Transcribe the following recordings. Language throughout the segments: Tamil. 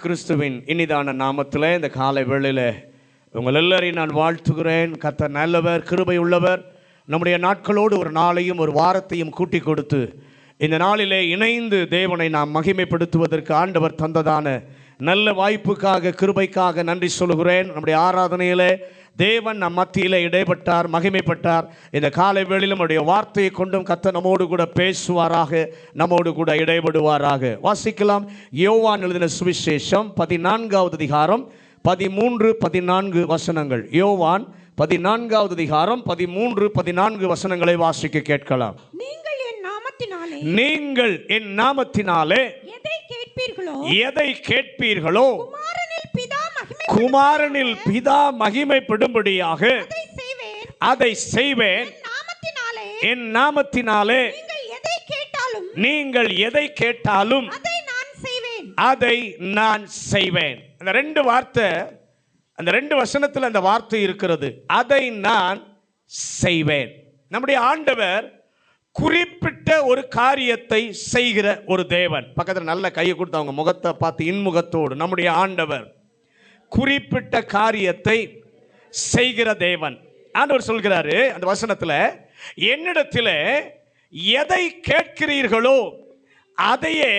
கிறிஸ்துவின் இனிதான நாமத்தில் இந்த காலை வேளையில் உங்கள் எல்லாரையும் நான் வாழ்த்துகிறேன். கர்த்தர் நல்லவர், கிருபை உள்ளவர். நம்முடைய நாட்களோடு ஒரு நாளையும் ஒரு வாரத்தையும் கூட்டி கொடுத்து இந்த நாளிலே இணைந்து தேவனை நாம் மகிமைப்படுத்துவதற்கு ஆண்டவர் தந்ததான நல்ல வாய்ப்புக்காக, கிருபைக்காக நன்றி சொல்கிறேன். நம்முடைய ஆராதனையிலே தேவன் நம் மத்தியில் இடைப்பட்டார், மகிமைப்பட்டார். இந்த காலை வேளையில் நம்முடைய வார்த்தையை கொண்டும் கர்த்தர் நம்மோடு கூட பேசுவாராக, நம்மோடு கூட இடைபடுவாராக. வாசிக்கலாம். யோவான் எழுதின சுவிசேஷம் 14வது அதிகாரம் 13, 14 வசனங்கள். யோவான் 14வது அதிகாரம் 13, 14 வசனங்களை வாசிக்க கேட்கலாம். நீங்கள் என் நாமத்தினாலே எதை கேட்பீர்களோ குமாரனில் பிதா மகிமைப்படும்படியாக அதை செய்வேன். என் நாமத்தினாலே நீங்கள் எதை கேட்டாலும் அதை நான் செய்வேன். அந்த ரெண்டு வார்த்தை, அந்த ரெண்டு வசனத்தில் அந்த வார்த்தை இருக்கிறது. அதை நான் செய்வேன். நம்முடைய ஆண்டவர் குறிப்பிட்ட ஒரு காரியத்தை செய்கிற ஒரு தேவன். பக்கத்தில் நல்ல கையை கொடுத்து அவங்க முகத்தை பார்த்து இன்முகத்தோடு, நம்முடைய ஆண்டவர் குறிப்பிட்ட காரியத்தை செய்கிற தேவன். ஆண்டவர் சொல்கிறாரு அந்த வசனத்தில், என்னிடத்தில் எதை கேட்கிறீர்களோ அதையே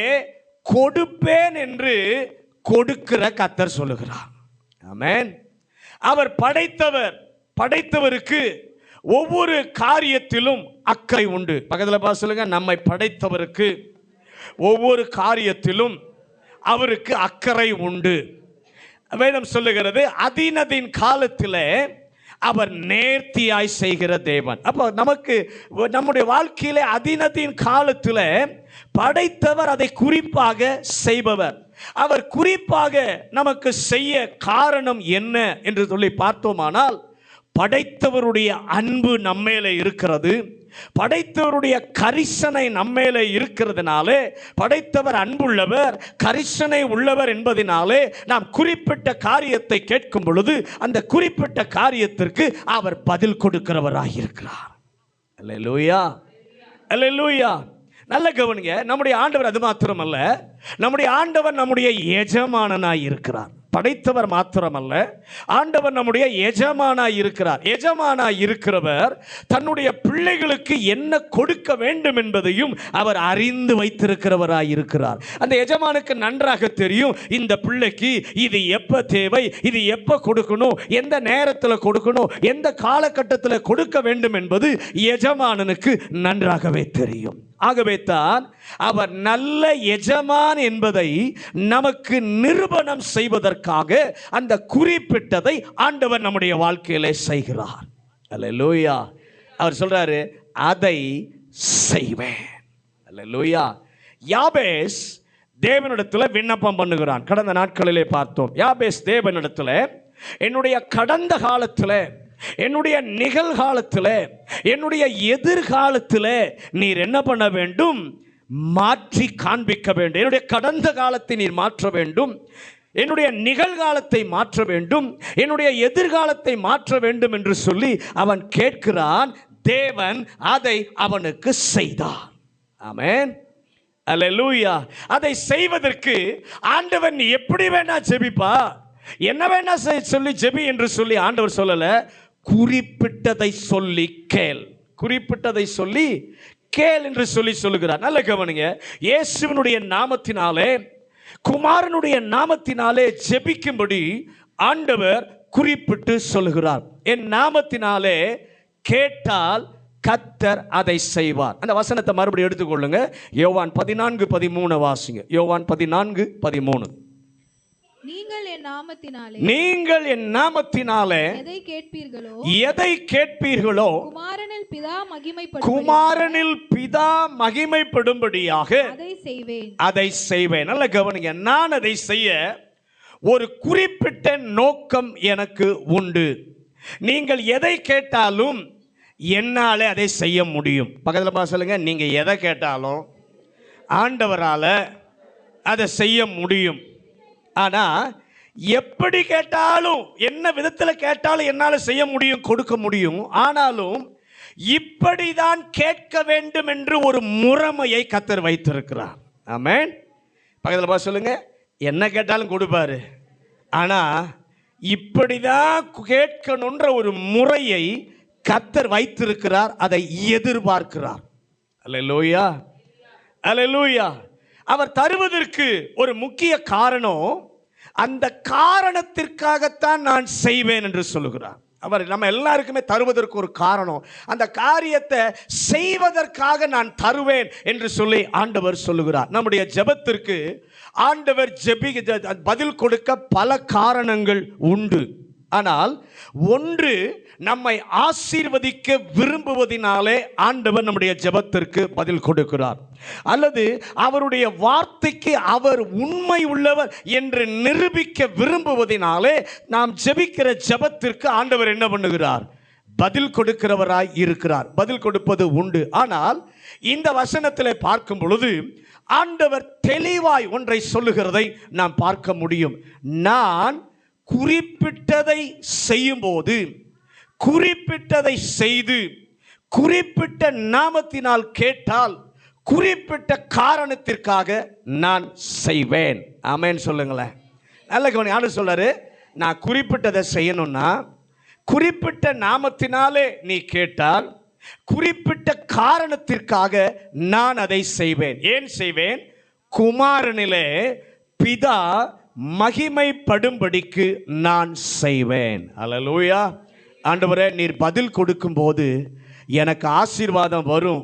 கொடுப்பேன் என்று கொடுக்கிற கர்த்தர் சொல்லுகிறார். ஆமென். அவர் படைத்தவர். படைத்தவருக்கு ஒவ்வொரு காரியத்திலும் அக்கறை உண்டு. பக்கத்தில் பார்த்து சொல்லுங்க, நம்மை படைத்தவருக்கு ஒவ்வொரு காரியத்திலும் அவருக்கு அக்கறை உண்டு. வேதம் சொல்லுகிறது, அதினதின் காலத்தில் அவர் நேர்த்தியாய் செய்கிற தேவன். அப்போ நமக்கு நம்முடைய வாழ்க்கையில அதினதின் காலத்தில் படைத்தவர் அதை குறிப்பாக செய்பவர். அவர் குறிப்பாக நமக்கு செய்ய காரணம் என்ன என்று சொல்லி பார்த்தோமானால், படைத்தவருடைய அன்பு நம்மேலே இருக்கிறது. படைத்தவருடைய கரிசனை நம்மேலே இருக்கிறதுனாலே, படைத்தவர் அன்புள்ளவர், கரிசனை உள்ளவர் என்பதனாலே நாம் குறிப்பிட்ட காரியத்தை கேட்கும் பொழுது அந்த குறிப்பிட்ட காரியத்திற்கு அவர் பதில் கொடுக்கிறவராக இருக்கிறார். அல்லேலூயா, அல்லேலூயா. நல்ல கவனிங்க, நம்முடைய ஆண்டவர் அது மாத்திரமல்ல, நம்முடைய ஆண்டவர் நம்முடைய எஜமானனாய் இருக்கிறார். படைத்தவர் மாத்திரமல்ல, ஆண்டவர் நம்முடைய எஜமானாய் இருக்கிறார். எஜமானாய் இருக்கிறவர் தன்னுடைய பிள்ளைகளுக்கு என்ன கொடுக்க வேண்டும் என்பதையும் அவர் அறிந்து வைத்திருக்கிறவராய் இருக்கிறார். அந்த எஜமானுக்கு நன்றாக தெரியும், இந்த பிள்ளைக்கு இது எப்ப தேவை, இது எப்ப கொடுக்கணும், எந்த நேரத்தில் கொடுக்கணும், எந்த காலகட்டத்தில் கொடுக்க வேண்டும் என்பது எஜமானனுக்கு நன்றாகவே தெரியும். ஆகவே தான் அவர் நல்ல எஜமான் என்பதை நமக்கு நிரூபணம் செய்வதற்காக அந்த குறிப்பிட்டதை ஆண்டவர் நம்முடைய வாழ்க்கையிலே செய்கிறார். அல்லேலூயா. அவர் சொல்றாரு, அதை செய்வேன். அல்லேலூயா. யாபேஸ் தேவனிடத்தில் விண்ணப்பம் பண்ணுகிறான். கடந்த நாட்களிலே பார்த்தோம். யாபேஸ் தேவனிடத்தில், என்னுடைய கடந்த காலத்தில், என்னுடைய நிகழ்காலத்தில், என்னுடைய எதிர்காலத்தில் நீர் என்ன பண்ண வேண்டும்? மாற்றி காண்பிக்க வேண்டும். என்னுடைய கடந்த காலத்தை நீர் மாற்ற வேண்டும், என்னுடைய நிகழ்காலத்தை மாற்ற வேண்டும், என்னுடைய எதிர்காலத்தை மாற்ற வேண்டும் என்று சொல்லி அவன் கேட்கிறான். தேவன் அதை அவனுக்கு செய்தார். ஆமென், அல்லேலூயா. அதை செய்வதற்கு ஆண்டவன் எப்படி வேணா ஜெபிப்பா, என்ன வேணா சொல்லி ஜெபி என்று சொல்லி ஆண்டவர் சொல்லல. குறிப்பிட்டதை சொல்லி கேள், குறிப்பிட்டதை சொல்லி கேள் என்று சொல்லி சொல்லுகிறார். நல்ல கவனிங்க, இயேசுவினுடைய நாமத்தினாலே, குமாரனுடைய நாமத்தினாலே ஜெபிக்கும்படி ஆண்டவர் குறிப்பிட்டு சொல்லுகிறார். என் நாமத்தினாலே கேட்டால் கர்த்தர் அதை செய்வார். அந்த வசனத்தை மறுபடியும் எடுத்துக்கொள்ளுங்க. யோவான் 14:13 வாசிங்க. யோவான் 14:13. நீங்கள் என் நாமத்தினாலே எதை கேட்பீர்களோ குமாரனில் பிதா மகிமைப்படும்படியாக அதை செய்வேன். நல்ல கவனிங்க, நான் அதை செய்ய ஒரு குறிப்பிட்ட நோக்கம் எனக்கு உண்டு. நீங்கள் எதை கேட்டாலும் என்னாலே அதை செய்ய முடியும். பக்கத்தில் சொல்லுங்க, நீங்க எதை கேட்டாலும் ஆண்டவரால் அதை செய்ய முடியும். ஆனால் எப்படி கேட்டாலும், என்ன விதத்தில் கேட்டாலும் என்னால் செய்ய முடியும், கொடுக்க முடியும். ஆனாலும் இப்படிதான் கேட்க வேண்டும் என்று ஒரு முறைமையை கர்த்தர் வைத்திருக்கிறார். ஆமென். பக்கத்தில் பார்த்து சொல்லுங்க, என்ன கேட்டாலும் கொடுப்பாரு. ஆனால் இப்படிதான் கேட்கணுன்ற ஒரு முறையை கர்த்தர் வைத்திருக்கிறார். அதை எதிர்பார்க்கிறார். அல்லேலூயா, அல்லேலூயா. அவர் தருவதற்கு ஒரு முக்கிய காரணம், அந்த காரணத்திற்காகத்தான் நான் செய்வேன் என்று சொல்லுகிறார். அவர் நம்ம எல்லாருக்குமே தருவதற்கு ஒரு காரணம், அந்த காரியத்தை செய்வதற்காக நான் தருவேன் என்று சொல்லி ஆண்டவர் சொல்லுகிறார். நம்முடைய ஜெபத்திற்கு ஆண்டவர் பதில் கொடுக்க பல காரணங்கள் உண்டு. ஆனால் ஒன்று, நம்மை ஆசீர்வதிக்க விரும்புவதினாலே ஆண்டவர் நம்முடைய ஜெபத்திற்கு பதில் கொடுக்கிறார். அல்லது அவருடைய வார்த்தைக்கு அவர் உண்மை உள்ளவர் என்று நிரூபிக்க விரும்புவதினாலே நாம் ஜெபிக்கிற ஜெபத்திற்கு ஆண்டவர் என்ன பண்ணுகிறார்? பதில் கொடுக்கிறவராய் இருக்கிறார். பதில் கொடுப்பது உண்டு. ஆனால் இந்த வசனத்தில் பார்க்கும் பொழுது ஆண்டவர் தெளிவாய் ஒன்றை சொல்லுகிறதை நாம் பார்க்க முடியும். நான் குறிப்பிட்டதை செய்யும்போது, குறிப்பிட்டதை செய்து, குறிப்பிட்ட நாமத்தினால் கேட்டால், குறிப்பிட்ட காரணத்திற்காக நான் செய்வேன். ஆமென் சொல்லுங்களேன். நல்ல கவனி. ஆண்டு சொல்றாரு, நான் குறிப்பிட்டதை செய்யணும்னா, குறிப்பிட்ட நாமத்தினாலே நீ கேட்டால், குறிப்பிட்ட காரணத்திற்காக நான் அதை செய்வேன். ஏன் செய்வேன்? குமாரனிலே பிதா மகிமைப்படும்படிக்கு நான் செய்வேன். அல்லேலூயா. ஆண்டவரே, நீர் பதில் கொடுக்கும்போது எனக்கு ஆசீர்வாதம் வரும்,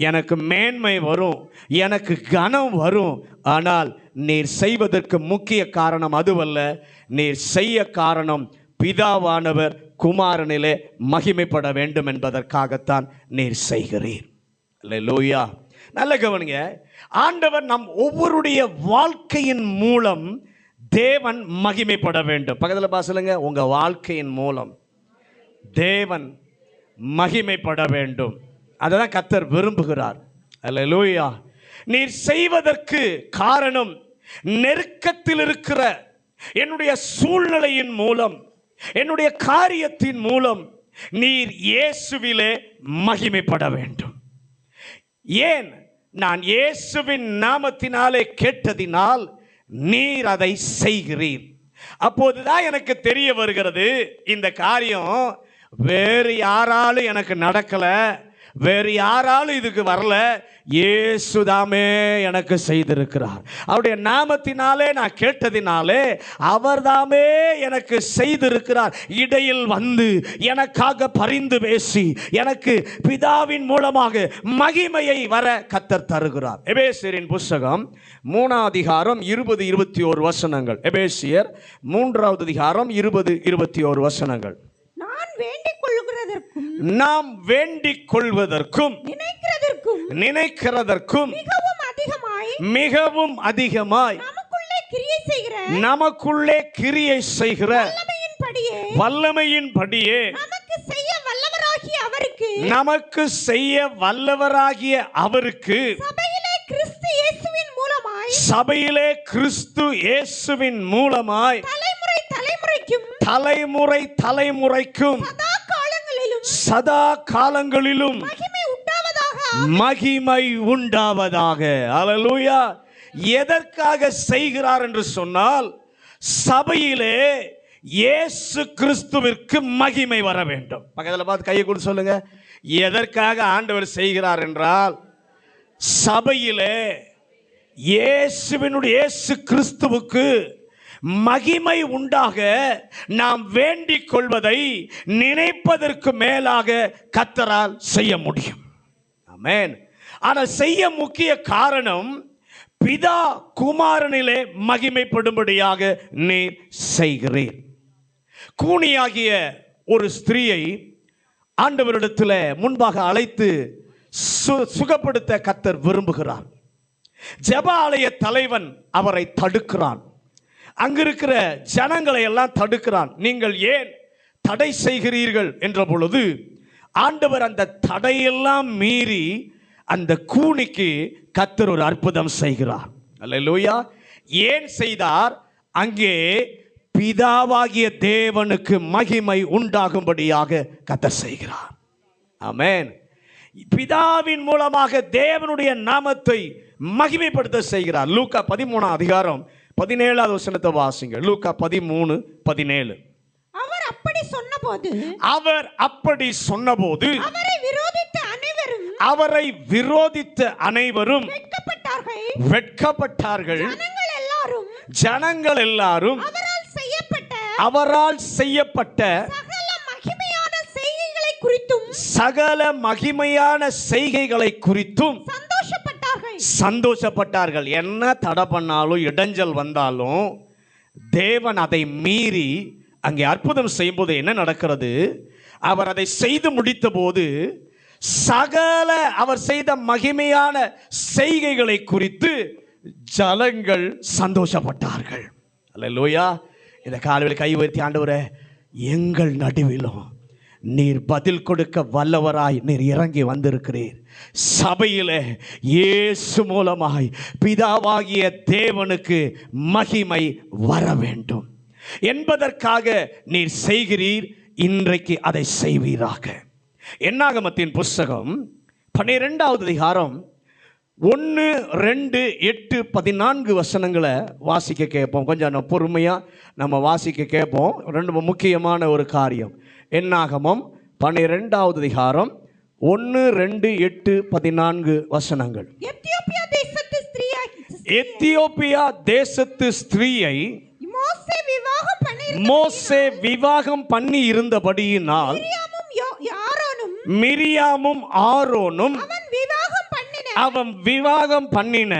எனக்கு மேன்மை வரும், எனக்கு கனம் வரும். ஆனால் நீர் செய்வதற்கு முக்கிய காரணம் அதுவல்ல. நீர் செய்ய காரணம் பிதாவானவர் குமாரனிலே மகிமைப்பட வேண்டும் என்பதற்காகத்தான் நீர் செய்கிறீர். அல்லேலூயா. நல்ல கவனிங்க. ஆண்டவர் நம் ஒவ்வொருடைய வாழ்க்கையின் மூலம் தேவன் மகிமைப்பட வேண்டும். பக்கத்தில் பாசலுங்க, உங்க வாழ்க்கையின் மூலம் தேவன் மகிமைப்பட வேண்டும். அதான் கர்த்தர் விரும்புகிறார். அல்லேலூயா. நீர் செய்வதற்கு காரணம், நெருக்கத்தில் இருக்கிற என்னுடைய சூழ்நிலையின் மூலம், என்னுடைய காரியத்தின் மூலம் நீர் இயேசுவிலே மகிமைப்பட வேண்டும். ஏன்? நான் இயேசுவின் நாமத்தினாலே கேட்டதினால் நீர் அதை செய்கிறீர். அப்போதுதான் எனக்கு தெரிய வருகிறது, இந்த காரியம் வேறு யாராலும் எனக்கு நடக்கல, வேறு யாராலும் இதுக்கு வரல, இயேசுதாமே எனக்கு செய்திருக்கிறார். அவருடைய நாமத்தினாலே நான் கேட்டதினாலே அவர்தாமே எனக்கு செய்திருக்கிறார். இடையில் வந்து எனக்காக பரிந்து பேசி எனக்கு பிதாவின் மூலமாக மகிமையை வர கர்த்தர் தருகிறார். எபேசியரின் புத்தகம் 3 அதிகாரம் 20-21 வசனங்கள். எபேசியர் 3 அதிகாரம் 20-21 வசனங்கள். நாம் வேண்டிக் கொள்வதற்கும் நினைக்கிறதற்கும் மிகவும் அதிகமாய் நமக்குள்ளே கிரியை செய்கிற வல்லமையின் படியே நமக்கு செய்ய வல்லவராகிய அவருக்கு சபையிலே கிறிஸ்து இயேசுவின் மூலமாய் தலைமுறை தலைமுறைக்கும் சதா காலங்களிலும் மகிமை உண்டாவதாக. அல்லேலூயா. எதற்காக செய்கிறார் என்று சொன்னால், சபையிலே இயேசு கிறிஸ்துவிற்கு மகிமை வர வேண்டும். பக்கத்தில் பார்த்து கையை கொடுத்து சொல்லுங்க, எதற்காக ஆண்டவர் செய்கிறார் என்றால், சபையிலே இயேசு கிறிஸ்துவுக்கு மகிமை உண்டாக நாம் வேண்டிக் கொள்வதை நினைப்பதற்கு மேலாக கர்த்தரால் செய்ய முடியும். ஆமென். ஆனால் செய்ய முக்கிய காரணம், பிதா குமாரனிலே மகிமைப்படும்படியாக நீர் செய்கிறீர். கூனியாகிய ஒரு ஸ்திரீயை ஆண்டவரிடத்தில் முன்பாக அழைத்து சுகப்படுத்த கர்த்தர் விரும்புகிறார். ஜெப ஆலய தலைவன் அவரை தடுக்கிறான். அங்கிருக்கிற ஜனங்களை எல்லாம் தடுக்கிறான். நீங்கள் ஏன் தடை செய்கிறீர்கள் என்ற பொழுது ஆண்டவர் அந்த தடையெல்லாம் மீறி அந்த கூனிக்கு கர்த்தர் ஒரு அற்புதம் செய்கிறார். அல்லேலூயா. ஏன் செய்தார்? அங்கே பிதாவாகிய தேவனுக்கு மகிமை உண்டாகும்படியாக கர்த்தர் செய்கிறார். ஆமென். பிதாவின் மூலமாக தேவனுடைய நாமத்தை மகிமைப்படுத்த செய்கிறார். லூக்கா 13 அதிகாரம் 17வது வசனத்தை வாசிங்க. லூக்கா 13:17. அவர் அப்படி சொன்னபோது அவரை விரோதித்த அனைவரும் வெட்கப்பட்டார்கள். ஜனங்கள் எல்லாரும் அவரால் செய்யப்பட்ட சகல மகிமையான செய்கைகளை குறித்தும் சந்தோஷப்பட்டார்கள். என்ன தடை பண்ணாலும் இடைஞ்சல் வந்தாலும் தேவன் அதை மீறி அங்கே அற்புதம் செய்யும்போது என்ன நடக்கிறது? அவர் அதை செய்து முடித்த போது சகல அவர் செய்த மகிமையான செய்கைகளை குறித்து ஜனங்கள் சந்தோஷப்பட்டார்கள். அல்லேலூயா. இந்த காலையில் கை உயர்த்தி, ஆண்டவரே, எங்கள் நடுவிலும் நீர் பதில் கொடுக்க வல்லவராய் நீர் இறங்கி வந்திருக்கிறீர். சபையிலே இயேசு மூலமாய் பிதாவாகிய தேவனுக்கு மகிமை வர வேண்டும் என்பதற்காக நீர் செய்கிறீர். இன்றைக்கு அதை செய்வீராக. என்னாகமத்தின் புஸ்தகம் 12வது அதிகாரம் 1, 2, 8, 14 வசனங்களை வாசிக்க கேட்போம். கொஞ்சம் பொறுமையாக நம்ம வாசிக்க கேட்போம். ரொம்ப முக்கியமான ஒரு காரியம். என்னாகமம் 12வது அதிகாரம் 1, 2, 8, 14 வசனங்கள். எத்தியோப்பியா தேசத்து ஸ்திரீயை மோசே விவாகம் பண்ணி இருந்தபடியினால் மிரியாமும் ஆரோனும் அவன் விவாகம் பண்ணின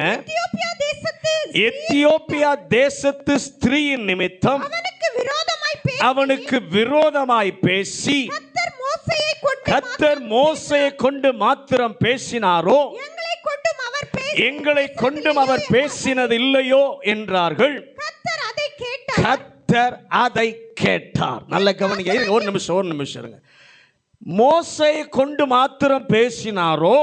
எத்தியோப்பியா தேசத்து ஸ்திரீயின் நிமித்தம் அவனுக்கு விரோதமாய் பேசி கர்த்தர் மோசேயை கொண்டு மாத்திரம் பேசினாரோ, எங்களை கொண்டும் அவர் பேசினது இல்லையோ என்றார்கள். கர்த்தர் அதை கேட்டார். நல்ல கவனிங்க. ஒரு நிமிஷம் இருங்க. மோசேயை கொண்டு மாத்திரம் பேசினாரோ,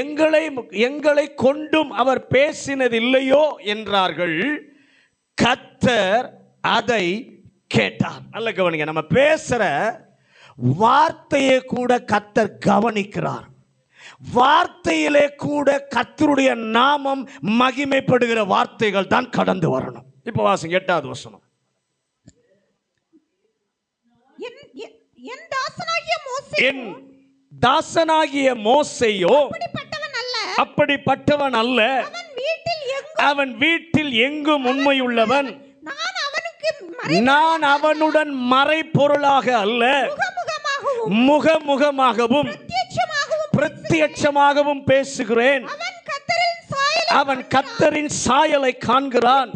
எங்களை கொண்டும் அவர் பேசினது இல்லையோ என்றார்கள். கர்த்தர் அதை கேட்டார். நல்ல கவனிங்க. நம்ம பேசுற வார்த்தையை கூட கர்த்தர் கவனிக்கிறார். வார்த்தையிலே கூட கர்த்தருடைய நாமம் மகிமைப்படுகிற வார்த்தைகள் தான் கடந்து வரணும். இப்ப வாசிங்க 8வது வசனம். என் தாசனாகிய மோசேயோ அப்படிப்பட்டவன் அல்ல, அவன் வீட்டில் எங்கும் உண்மையுள்ளவன். நான் அவனுடன் மறைபொருளாக அல்ல, முகமுகமாகவும் பிரத்யட்சமாகவும் பேசுகிறேன். அவன் கர்த்தரின் சாயலை காண்கிறான்.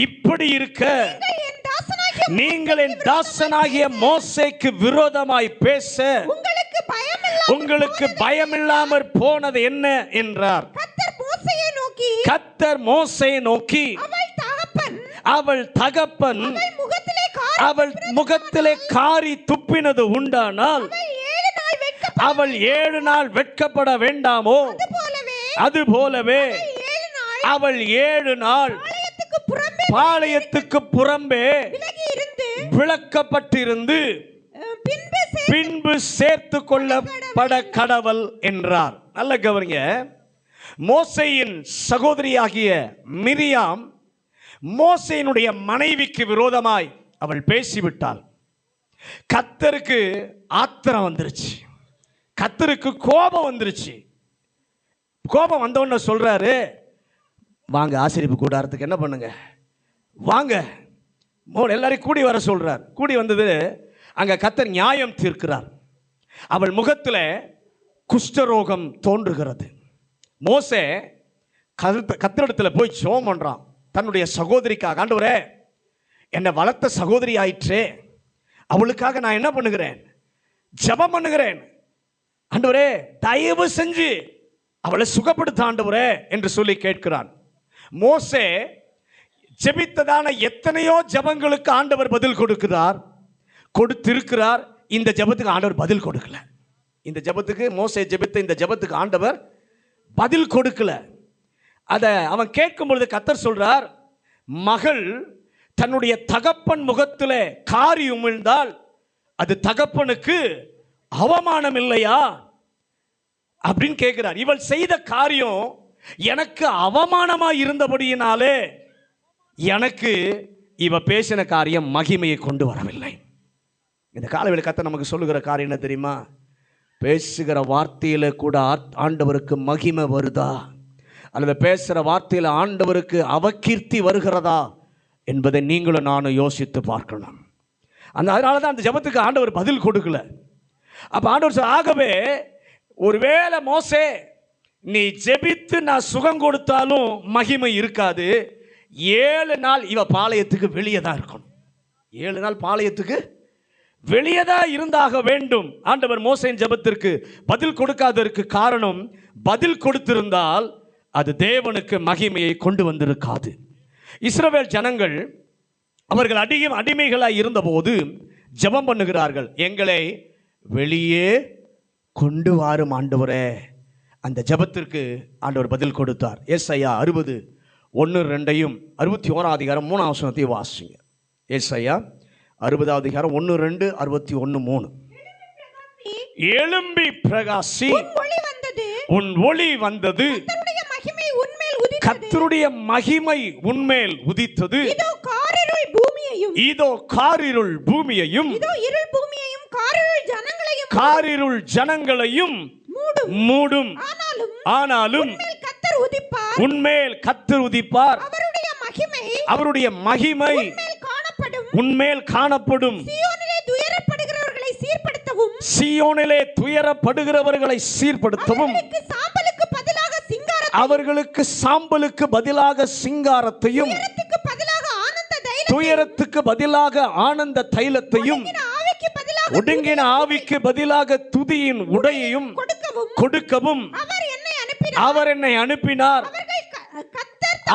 இப்படி இருக்க நீங்கள் என் தாசனாகிய மோசேக்கு விரோதமாய் பேச உங்களுக்கு பயமில்லாமற் போனது என்ன என்றார். கர்த்தர் மோசேயை நோக்கி, அவள் தகப்பன் அவள் முகத்திலே காரி துப்பினது உண்டானால் அவள் 7 நாள் வெட்கப்பட வேண்டாமோ? அதுபோலவே அவள் 7 நாள் பாளையத்துக்கு புறம்பே விளக்கப்பட்டிருந்து பின்பு சேர்த்து கொள்ளப்பட கடவள் என்றார். நல்ல கவனிங்க. மோசேயின் சகோதரியாகிய மிரியாம் மோசேயினுடைய மனைவிக்கு விரோதமாய் அவள் பேசிவிட்டாள். கர்த்தருக்கு ஆத்திரம் வந்துருச்சு. கர்த்தருக்கு கோபம் வந்துருச்சு. கோபம் வந்தோன்னு சொல்றாரு, வாங்க ஆசரிப்பு கூடாரத்துக்கு என்ன பண்ணுங்க, வாங்க. எல்லாரையும் கூடி வர சொல்றார். கூடி வந்தது அங்க கர்த்தர் நியாயம் தீர்க்கிறார். அவள் முகத்தில் குஷ்டரோகம் தோன்றுகிறது. மோசே கர்த்தரிடத்தில் போய் ஜெபம் பண்றான் தன்னுடைய சகோதரிக்காக. ஆண்டவரே, என்னை வளர்த்த சகோதரி ஆயிற்றே, அவளுக்காக நான் என்ன பண்ணுகிறேன், ஜெபம் பண்ணுகிறேன். ஆண்டவரே, தயவு செஞ்சு அவளை சுகப்படுத்த ஆண்டவரே என்று சொல்லி கேட்கிறான். மோசே ஜெபித்ததான எத்தனையோ ஜெபங்களுக்கு ஆண்டவர் பதில் கொடுத்திருக்கிறார். இந்த ஜெபத்துக்கு ஆண்டவர் பதில் கொடுக்கல. இந்த ஜெபத்துக்கு, மோசே ஜெபித்த இந்த ஜெபத்துக்கு ஆண்டவர் பதில் கொடுக்கல. அதை அவன் கேட்கும் பொழுது கர்த்தர் சொல்றார், மகள் தன்னுடைய தகப்பன் முகத்தில் காரி உமிழ்ந்தால் அது தகப்பனுக்கு அவமானம் இல்லையா அப்படின்னு கேட்கிறார். இவள் செய்த காரியம் எனக்கு அவமானமா இருந்தபடியினாலே எனக்கு இவ பேசின காரியம் மகிமையை கொண்டு வரவில்லை. இந்த காலவேளை கர்த்தர் நமக்கு சொல்லுகிற காரியம் என்ன தெரியுமா? பேசுகிற வார்த்தையில கூட ஆண்டவருக்கு மகிமை வருதா, அல்லது பேசுகிற வார்த்தையில் ஆண்டவருக்கு அவகீர்த்தி வருகிறதா என்பதை நீங்களும் நானும் யோசித்து பார்க்கணும். அதனால தான் அந்த ஜெபத்துக்கு ஆண்டவர் பதில் கொடுக்கல. அப்போ ஆண்டவர் ஆகவே ஒருவேளை மோசே நீ ஜெபித்து நான் சுகம் கொடுத்தாலும் மகிமை இருக்காது. 7 நாள் இவ பாளையத்துக்கு வெளியே தான் இருக்கணும். 7 நாள் பாளையத்துக்கு வெளியே தான் இருந்தாக வேண்டும். ஆண்டவர் மோசேயின் ஜெபத்திற்கு பதில் கொடுக்காததற்கு காரணம், பதில் கொடுத்திருந்தால் அது தேவனுக்கு மகிமையை கொண்டு வந்திருக்காது. இஸ்ரவேல் ஜனங்கள் அவர்கள் அடிமைகளாய் இருந்தபோது ஜெபம் பண்ணுகிறார்கள், எங்களை வெளியே கொண்டு வாரும் ஆண்டவரே. அந்த ஜெபத்திற்கு ஆண்டவர் பதில் கொடுத்தார். ஏசாயா 60:1-2 61 வாசிங்க. ஏசாயா 60:1-2 61-3. எழும்பி பிரகாசி, உன் ஒளி வந்தது, கர்த்தருடைய மகிமை உன்மேல் உதித்தது. இதோ காரிருள் பூமியையும் காரிருள் ஜனங்களையும் மூடும். ஆனாலும் உன்மேல் கர்த்தர் உதிப்பார், அவருடைய மகிமை உன்மேல் காணப்படும். சீயோனிலே துயரப்படுகிறவர்களை சீர்படுத்தவும், அவர்களுக்கு சாம்பலுக்கு பதிலாக சிங்காரத்தையும், துயரத்துக்கு பதிலாக ஆனந்த தைலத்தையும், ஒடுங்கின ஆவிக்கு பதிலாக துதியின் உடையையும் கொடுக்கவும் அவர் என்னை அனுப்பினார்.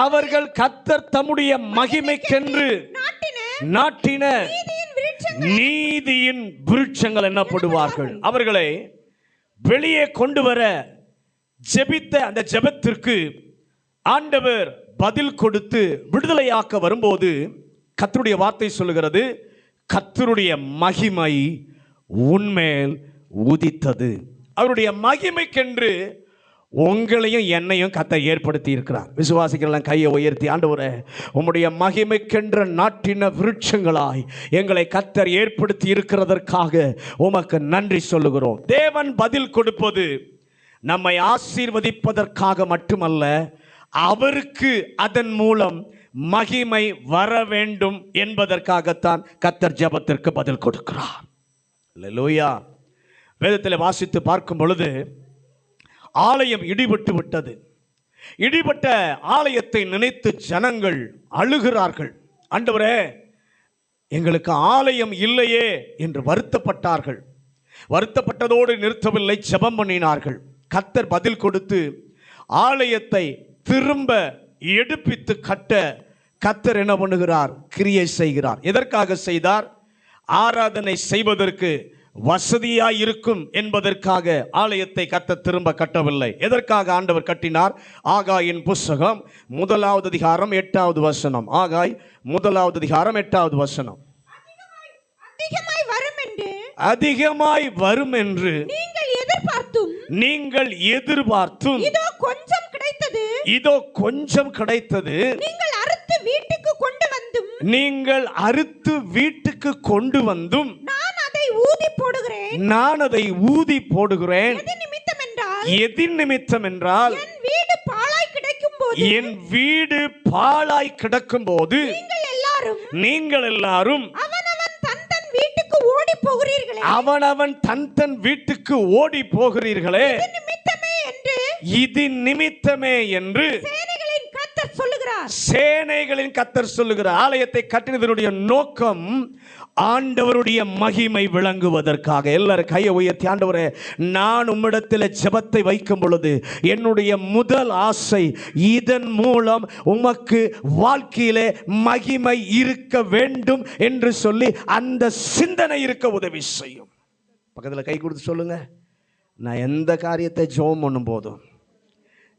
அவர்கள் கர்த்தர் தம்முடைய மகிமைக்கென்று நாட்டின நீதியின் விருட்சங்கள் என்னப்படுவார்கள். அவர்களை வெளியே கொண்டு வர ஜெபித்த அந்த ஜெபத்திற்கு ஆண்டவர் பதில் கொடுத்து விடுதலையாக்க வரும்போது கர்த்தருடைய வார்த்தை சொல்லுகிறது, கர்த்தருடைய மகிமை உன்மேல் உதித்தது. அவருடைய மகிமைக்கென்று உங்களையும் என்னையும் கர்த்தர் ஏற்படுத்தி இருக்கிறார். விசுவாசிக்கலாம் கையை உயர்த்தி, ஆண்டவரே உம்முடைய மகிமைக்கென்ற நாட்டின விருட்சங்களாய் எங்களை கர்த்தர் ஏற்படுத்தி இருக்கிறதற்காக உமக்கு நன்றி சொல்லுகிறோம். தேவன் பதில் கொடுப்பது நம்மை ஆசீர்வதிப்பதற்காக மட்டுமல்ல, அவருக்கு அதன் மூலம் மகிமை வர வேண்டும் என்பதற்காகத்தான் கர்த்தர் ஜெபத்திற்கு பதில் கொடுக்கிறார். அல்லேலூயா. வேதத்தில் வாசித்து பார்க்கும் பொழுது ஆலயம் இடிபட்டு விட்டது. இடிபட்ட ஆலயத்தை நினைத்து ஜனங்கள் அழுகிறார்கள். ஆண்டவரே எங்களுக்கு ஆலயம் இல்லையே என்று வருத்தப்பட்டார்கள். வருத்தப்பட்டதோடு நிறுத்தவில்லை, ஜெபம் பண்ணினார்கள். கர்த்தர் பதில் கொடுத்து ஆலயத்தை திரும்ப எடுப்பித்து கட்ட கர்த்தர் என்ன பண்ணுகிறார்? கிரியை செய்கிறார். எதற்காக செய்தார்? ஆராதனை செய்வதற்கு வசதியாய் இருக்கும் என்பதற்காக ஆலயத்தை கர்த்தர் திரும்ப கட்டவில்லை. எதற்காக ஆண்டவர் கட்டினார்? ஆகாயின் புஸ்தகம் 1-8 ஆகாய் 1-8 அதிகமாய் வரும் என்று நீங்கள் எதிர்பார்த்தும் இதோ கொஞ்சம் கிடைத்தது, நீங்கள் அறுத்து வீட்டுக்கு கொண்டு வந்தும் நான் அதை ஊதி போடுகிறேன். எதின் நிமித்தம் என்றால் என் வீடு பாழாய் கிடக்கும் போது நீங்கள் எல்லாரும் அவனவன் தன் வீட்டுக்கு ஓடி போகிறீர்களே, இது நிமித்தமே என்று சேனைகளின் கர்த்தர் சொல்லுகிறார். ஆலயத்தை கட்டினதனுடைய நோக்கம் ஆண்டவருடைய மகிமை விளங்குவதற்காக. எல்லாரும் கையை உயர்த்தி, ஆண்டவரே நான் உம்மிடத்தில் ஜெபத்தை வைக்கும் பொழுது என்னுடைய முதல் ஆசை இதன் மூலம் உமக்கு வாழ்க்கையிலே மகிமை இருக்க வேண்டும் என்று சொல்லி அந்த சிந்தனை இருக்க உதவி செய்யும். பக்கத்தில் கை கொடுத்து சொல்லுங்க, நான் எந்த காரியத்தை ஜெபம் பண்ணும் போதும்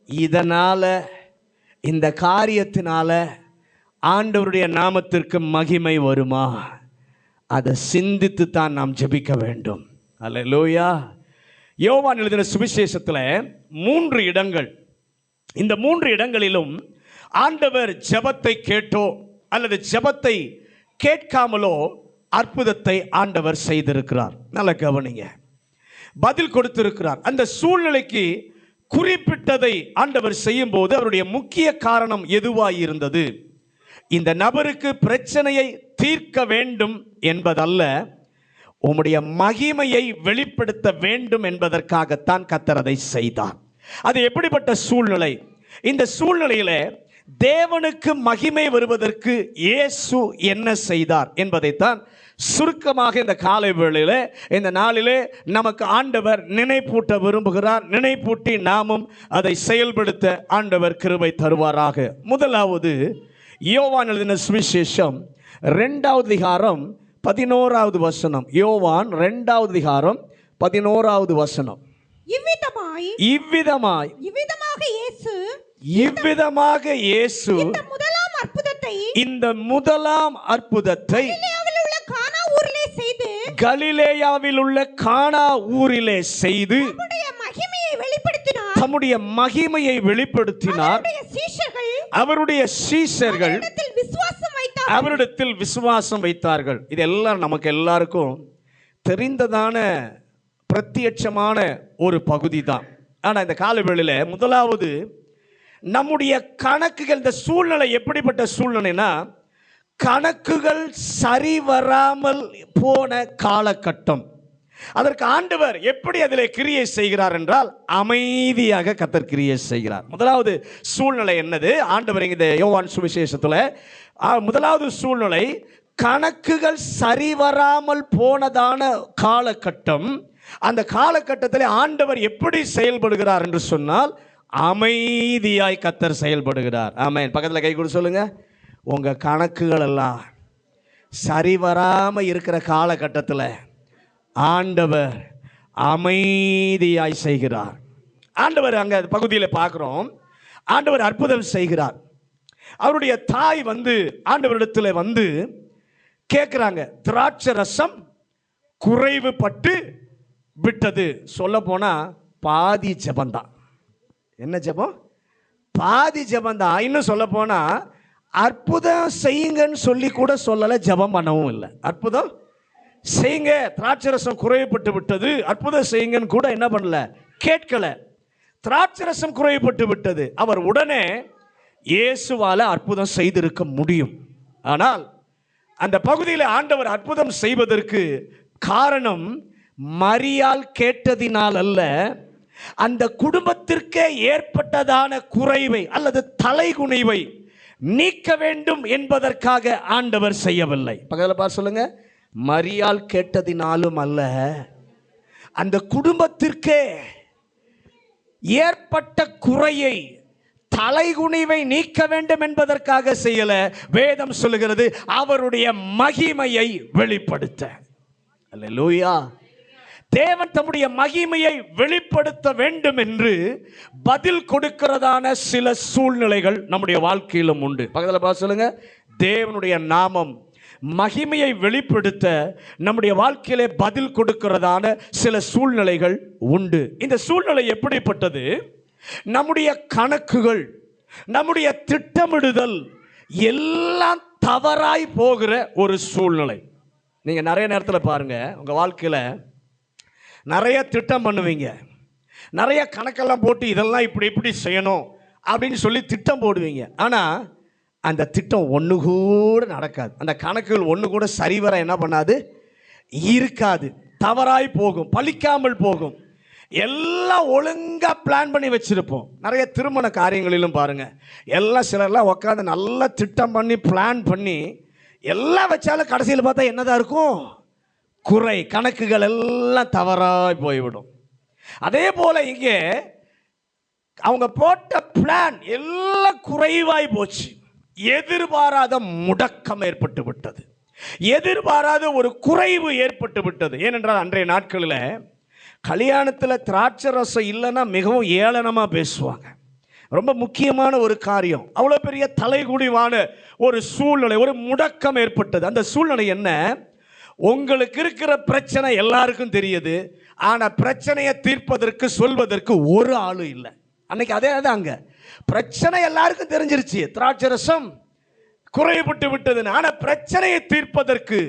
இதனால இந்த காரியத்தினால ஆண்டவருடைய நாமத்திற்கு மகிமை வருமா, அதை சிந்தித்து தான் நாம் ஜெபிக்க வேண்டும். அல்லேலூயா. யோவான் எழுதின சுவிசேஷத்தில் 3 இடங்கள், இந்த 3 இடங்களிலும் ஆண்டவர் ஜெபத்தை கேட்டோ அல்லது ஜெபத்தை கேட்காமலோ அற்புதத்தை ஆண்டவர் செய்திருக்கிறார். நல்ல கவனிங்க, பதில் கொடுத்திருக்கிறார். அந்த சூழ்நிலைக்கு குறிப்பிட்டதை ஆண்டவர் செய்யும் போது அவருடைய முக்கிய காரணம் எதுவாய் இருந்தது? இந்த நபருக்கு பிரச்சனையை தீர்க்க வேண்டும் என்பதல்ல, உம்முடைய மகிமையை வெளிப்படுத்த வேண்டும் என்பதற்காகத்தான் கர்த்தர் அதை செய்தார். அது எப்படிப்பட்ட சூழ்நிலை? இந்த சூழ்நிலையில தேவனுக்கு மகிமை வருவதற்கு இயேசு என்ன செய்தார் என்பதைத்தான் சுருக்கமாக இந்த காலை வேளையிலே, இந்த நாளிலே நமக்கு ஆண்டவர் நினைப்பூட்ட விரும்புகிறார். நினைப்பூட்டி நாமும் அதை செயல்படுத்த ஆண்டவர் கிருபை தருவாராக. முதலாவது, யோவான் எழுதின சுவிசேஷம் 2வது அதிகாரம் 11வது வசனம். யோவான் 2வது அதிகாரம் 11வது வசனம். இவ்விதமாய் இயேசு இந்த முதலாம் அற்புதத்தை கலிலேயாவில் உள்ள கானா ஊரிலே செய்து தம்முடைய மகிமையை வெளிப்படுத்தினார். அவருடைய சீஷர்கள் அவரிடத்தில் விசுவாசம் வைத்தார்கள். இதெல்லாம் நமக்கு எல்லாருக்கும் தெரிந்ததான பிரத்யட்சமான ஒரு பகுதி தான். ஆனால் இந்த காலவேளையில் முதலாவது, நம்முடைய கணக்குகள், இந்த சூழ்நிலை எப்படிப்பட்ட சூழ்நிலைனா, கணக்குகள் சரிவராமல் போன காலகட்டம். அதற்கு ஆண்டவர் எப்படி அதிலே கிரியை செய்கிறார் என்றால், அமைதியாக கர்த்தர் கிரியை செய்கிறார். முதலாவது சூழ்நிலை என்னது? ஆண்டவர் இந்த யோவான் சுவிசேஷத்தில் முதலாவது சூழ்நிலை, கணக்குகள் சரிவராமல் போனதான காலகட்டம். அந்த காலகட்டத்தில் ஆண்டவர் எப்படி செயல்படுகிறார் என்று சொன்னால், அமைதியாய் கர்த்தர் செயல்படுகிறார். ஆமென். பக்கத்தில் கை கொடு சொல்லுங்க, உங்க கணக்குகள் எல்லாம் சரிவராமல் இருக்கிற காலகட்டத்தில் ஆண்டவர் அமைதியாய் செய்கிறார். ஆண்டவர் அங்கே பகுதியில் பார்க்குறோம், ஆண்டவர் அற்புதம் செய்கிறார். அவருடைய தாய் ஆண்டவரிடத்தில் கேட்குறாங்க, திராட்சை ரசம் குறைவுபட்டு விட்டது. சொல்ல போனால் பாதி ஜெபந்தான். என்ன ஜெபம்? பாதி ஜெபந்தான். இன்னும் சொல்ல போனால் அற்புதம் செய்யுங்கன்னு சொல்லி கூட சொல்லலை, ஜெபம் பண்ணவும் இல்லை. அற்புதம் செய்யுங்க, திராட்சை ரசம் குறைவுபட்டு விட்டது, அற்புதம் செய்யுங்கன்னு கூட என்ன பண்ணல, கேட்கல. திராட்சை ரசம் குறைவுபட்டு விட்டது. அவர் உடனே இயேசுவால அற்புதம் செய்திருக்க முடியும். ஆனால் அந்த பகுதியில் ஆண்டவர் அற்புதம் செய்வதற்கு காரணம் மரியாள் கேட்டதினால் அல்ல, அந்த குடும்பத்திற்கே ஏற்பட்டதான குறைவை அல்லது தலைகுனிவை நீக்க வேண்டும் என்பதற்காக ஆண்டவர் செய்யவில்லை. பக்கத்தில் பார்த்து சொல்லுங்க, மரியாள் கேட்டதினாலும் அல்ல, அந்த குடும்பத்திற்கே ஏற்பட்ட குறையை, தலைகுனிவை நீக்க வேண்டும் என்பதற்காக செய்யல. வேதம் சொல்லுகிறது, அவருடைய மகிமையை வெளிப்படுத்த. அல்லேலூயா. தேவன் தம்முடைய மகிமையை வெளிப்படுத்த வேண்டும் என்று பதில் கொடுக்கிறதான சில சூழ்நிலைகள் நம்முடைய வாழ்க்கையிலும் உண்டு. பக்கத்தில் பார்த்து சொல்லுங்க, தேவனுடைய நாமம் மகிமையை வெளிப்படுத்த நம்முடைய வாழ்க்கையிலே பதில் கொடுக்கிறதான சில சூழ்நிலைகள் உண்டு. இந்த சூழ்நிலை எப்படிப்பட்டது? நம்முடைய கணக்குகள், நம்முடைய திட்டமிடுதல் எல்லாம் தவறாய் போகிற ஒரு சூழ்நிலை. நீங்கள் நிறைய நேரத்தில் பாருங்க, உங்கள் வாழ்க்கையில் நிறைய திட்டம் பண்ணுவீங்க, நிறைய கணக்கெல்லாம் போட்டு இதெல்லாம் இப்படி இப்படி செய்யணும் அப்படின்னு சொல்லி திட்டம் போடுவீங்க. ஆனால் அந்த திட்டம் ஒன்று கூட நடக்காது. அந்த கணக்குகள் ஒன்று கூட சரிவர என்ன பண்ணாது, இருக்காது, தவறாய் போகும், பலிக்காமல் போகும். எல்லாம் ஒழுங்காக பிளான் பண்ணி வச்சுருப்போம். நிறைய திருமண காரியங்களிலும் பாருங்கள், எல்லாம் சிலர்லாம் உட்காந்து நல்லா திட்டம் பண்ணி பிளான் பண்ணி எல்லாம் வச்சாலும் கடைசியில் பார்த்தா என்னதான் இருக்கும், குறை, கணக்குகள் எல்லாம் தவறாய் போய்விடும். அதே போல் இங்கே அவங்க போட்ட பிளான் எல்லாம் குறைவாய் போச்சு. எதிர்பாராத முடக்கம் ஏற்பட்டு விட்டது, எதிர்பாராத ஒரு குறைவு ஏற்பட்டு விட்டது. ஏனென்றால் அன்றைய நாட்களில் கல்யாணத்தில் திராட்சை ரசம் இல்லைன்னா மிகவும் ஏளனமாக பேசுவாங்க. ரொம்ப முக்கியமான ஒரு காரியம். அவ்வளோ பெரிய தலைகுனிவான ஒரு சூழ்நிலை, ஒரு முடக்கம் ஏற்பட்டது. அந்த சூழ்நிலை என்ன? உங்களுக்கு இருக்கிற பிரச்சனை எல்லாருக்கும் தெரியுது, ஆனால் பிரச்சனையை தீர்ப்பதற்கு சொல்வதற்கு ஒரு ஆளும் இல்லை. அன்னைக்கு அதே தான், அங்கே பிரச்சனை எல்லாருக்கும் தெரிஞ்சிருச்சு. திராட்சை ரசம் குறைபட்டு விட்டது. ஆனா பிரச்சனையை தீர்ப்பதற்கு,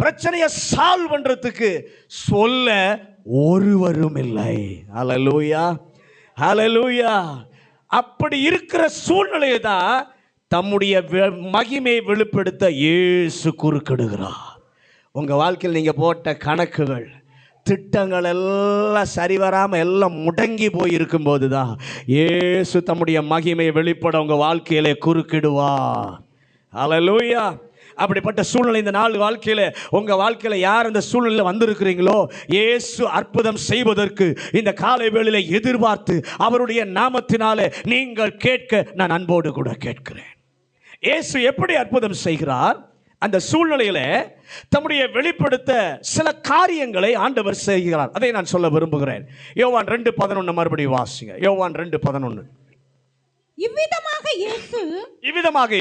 பிரச்சனையை சால்வ் பண்றதுக்கு சொல்ல ஒருவரும் இல்லை. ஹல்லேலூயா, ஹல்லேலூயா. அப்படி இருக்கிற சூழ்நிலையை தான் தம்முடைய மகிமையை வெளிப்படுத்த இயேசு குறுக்கிடுகிறார். உங்க வாழ்க்கையில் நீங்க போட்ட கணக்குகள், திட்டங்கள் எல்லாம் சரிவராமல் எல்லாம் முடங்கி போய் இருக்கும்போது தான் இயேசு தம்முடைய மகிமையை வெளிப்பட உங்க வாழ்க்கையிலே குறுக்கிடுவார். ஹல்லேலூயா. அப்படிப்பட்ட சூழ்நிலை இந்த நாள் வாழ்க்கையில், உங்கள் வாழ்க்கையில் யார் இந்த சூழ்நிலையில் வந்திருக்கிறீங்களோ, இயேசு அற்புதம் செய்வதற்கு இந்த காலை வேளையில் எதிர்பார்த்து அவருடைய நாமத்தினாலே நீங்கள் கேட்க நான் அன்போடு கூட கேட்கிறேன். இயேசு எப்படி அற்புதம் செய்கிறார்? அந்த சூழ்நிலையில் தம்முடைய வெளிப்படுத்த சில காரியங்களை ஆண்டவர் செய்கிறார். அதை நான் சொல்ல விரும்புகிறேன். யோவான் 2:11 மறுபடியும் வாசிங்க. யோவான் 2:11. இவ்விதமாக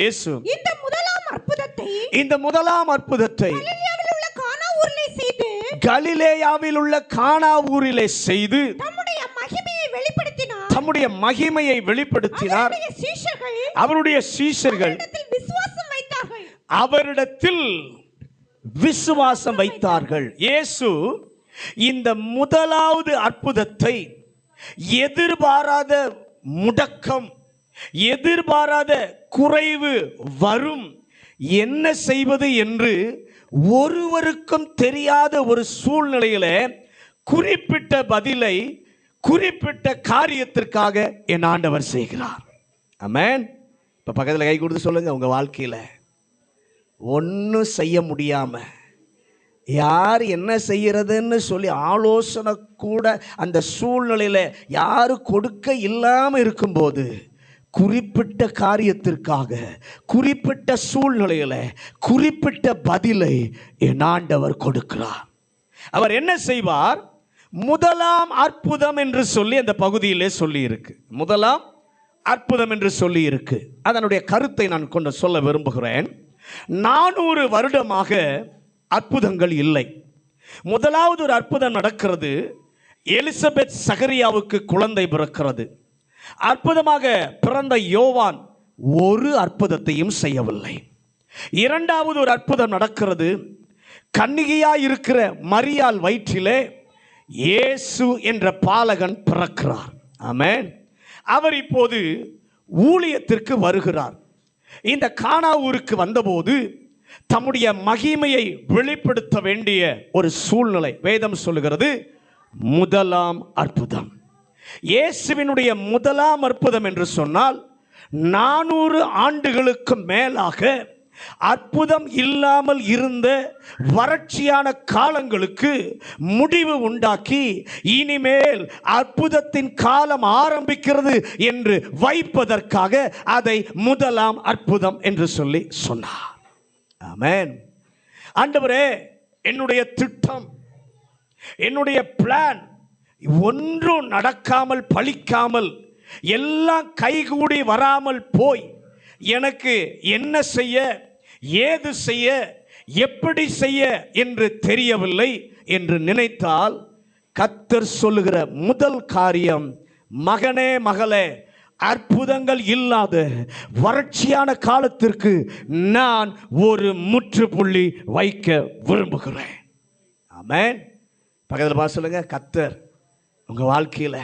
இயேசு இந்த முதலாம் அற்புதத்தை கலிலேயாவில் உள்ள கானா ஊரிலே செய்து தம்முடைய மகிமையை வெளிப்படுத்தினார். அவருடைய சீஷர்கள் அவரிடத்தில் விசுவாசம் வைத்தார்கள். இயேசு இந்த முதலாவது அற்புதத்தை எதிர்பாராத முடக்கம், எதிர்பாராத குறைவு வரும், என்ன செய்வது என்று ஒருவருக்கும் தெரியாத ஒரு சூழ்நிலையில குறிப்பிட்ட பதிலை, குறிப்பிட்ட காரியத்திற்காக என் ஆண்டவர் செய்கிறார். ஆமென். இப்போ பக்கத்தில் கை கொடுத்து சொல்லுங்க, உங்க வாழ்க்கையில் ஒன்றும் செய்ய முடியாம, யார் என்ன செய்யறதுன்னு சொல்லி ஆலோசனை கூட அந்த சூழ்நிலையில் யாரும் கொடுக்க இல்லாமல் இருக்கும்போது, குறிப்பிட்ட காரியத்திற்காக, குறிப்பிட்ட சூழ்நிலையில் குறிப்பிட்ட பதிலை என் ஆண்டவர் கொடுக்கிறார். அவர் என்ன செய்வார்? முதலாம் அற்புதம் என்று சொல்லி அந்த பகுதியிலே சொல்லி இருக்கு. முதலாம் அற்புதம் என்று சொல்லி இருக்கு. அதனுடைய கருத்தை நான் கொண்டு சொல்ல விரும்புகிறேன். 400 வருடமாக அற்புதங்கள் இல்லை. முதலாவது ஒரு அற்புதம் நடக்கிறது. எலிசபெத் சகரியாவுக்கு குழந்தை பிறக்கிறது. அற்புதமாக பிறந்த யோவான் ஒரு அற்புதத்தையும் செய்யவில்லை. இரண்டாவது ஒரு அற்புதம் நடக்கிறது. கன்னிகையாய் இருக்கிற மரியாள் வயிற்றிலே இயேசு என்ற பாலகன் பிறக்கிறார். ஆமென். அவர் இப்போது ஊழியத்திற்கு வருகிறார். இந்த கானா ஊருக்கு வந்தபோது தம்முடைய மகிமையை வெளிப்படுத்த வேண்டிய ஒரு சூழ்நிலை. வேதம் சொல்லுகிறது முதலாம் அற்புதம். இயேசுவினுடைய முதலாம் அற்புதம் என்று சொன்னால் 400 ஆண்டுகளுக்கு மேலாக அற்புதம் இல்லாமல் இருந்த வறட்சியான காலங்களுக்கு முடிவு உண்டாக்கி, இனிமேல் அற்புதத்தின் காலம் ஆரம்பிக்கிறது என்று வைப்பதற்காக அதை முதலாம் அற்புதம் என்று சொல்லி சொன்னார். ஆமென். ஆண்டவரே, என்னுடைய திட்டம், என்னுடைய பிளான் ஒன்றும் நடக்காமல் பலிக்காமல் எல்லாம் கைகூடி வராமல் போய் எனக்கு என்ன செய்ய, ஏது செய்ய, எப்படி செய்ய என்று தெரியவில்லை என்று நினைத்தால், கர்த்தர் சொல்லுகிற முதல் காரியம், மகனே மகளே, அற்புதங்கள் இல்லாத வறட்சியான காலத்திற்கு நான் ஒரு முற்றுப்புள்ளி வைக்க விரும்புகிறேன். ஆமென். பக்கத்தில் பார்த்து சொல்லுங்க, கர்த்தர் உங்க வாழ்க்கையில்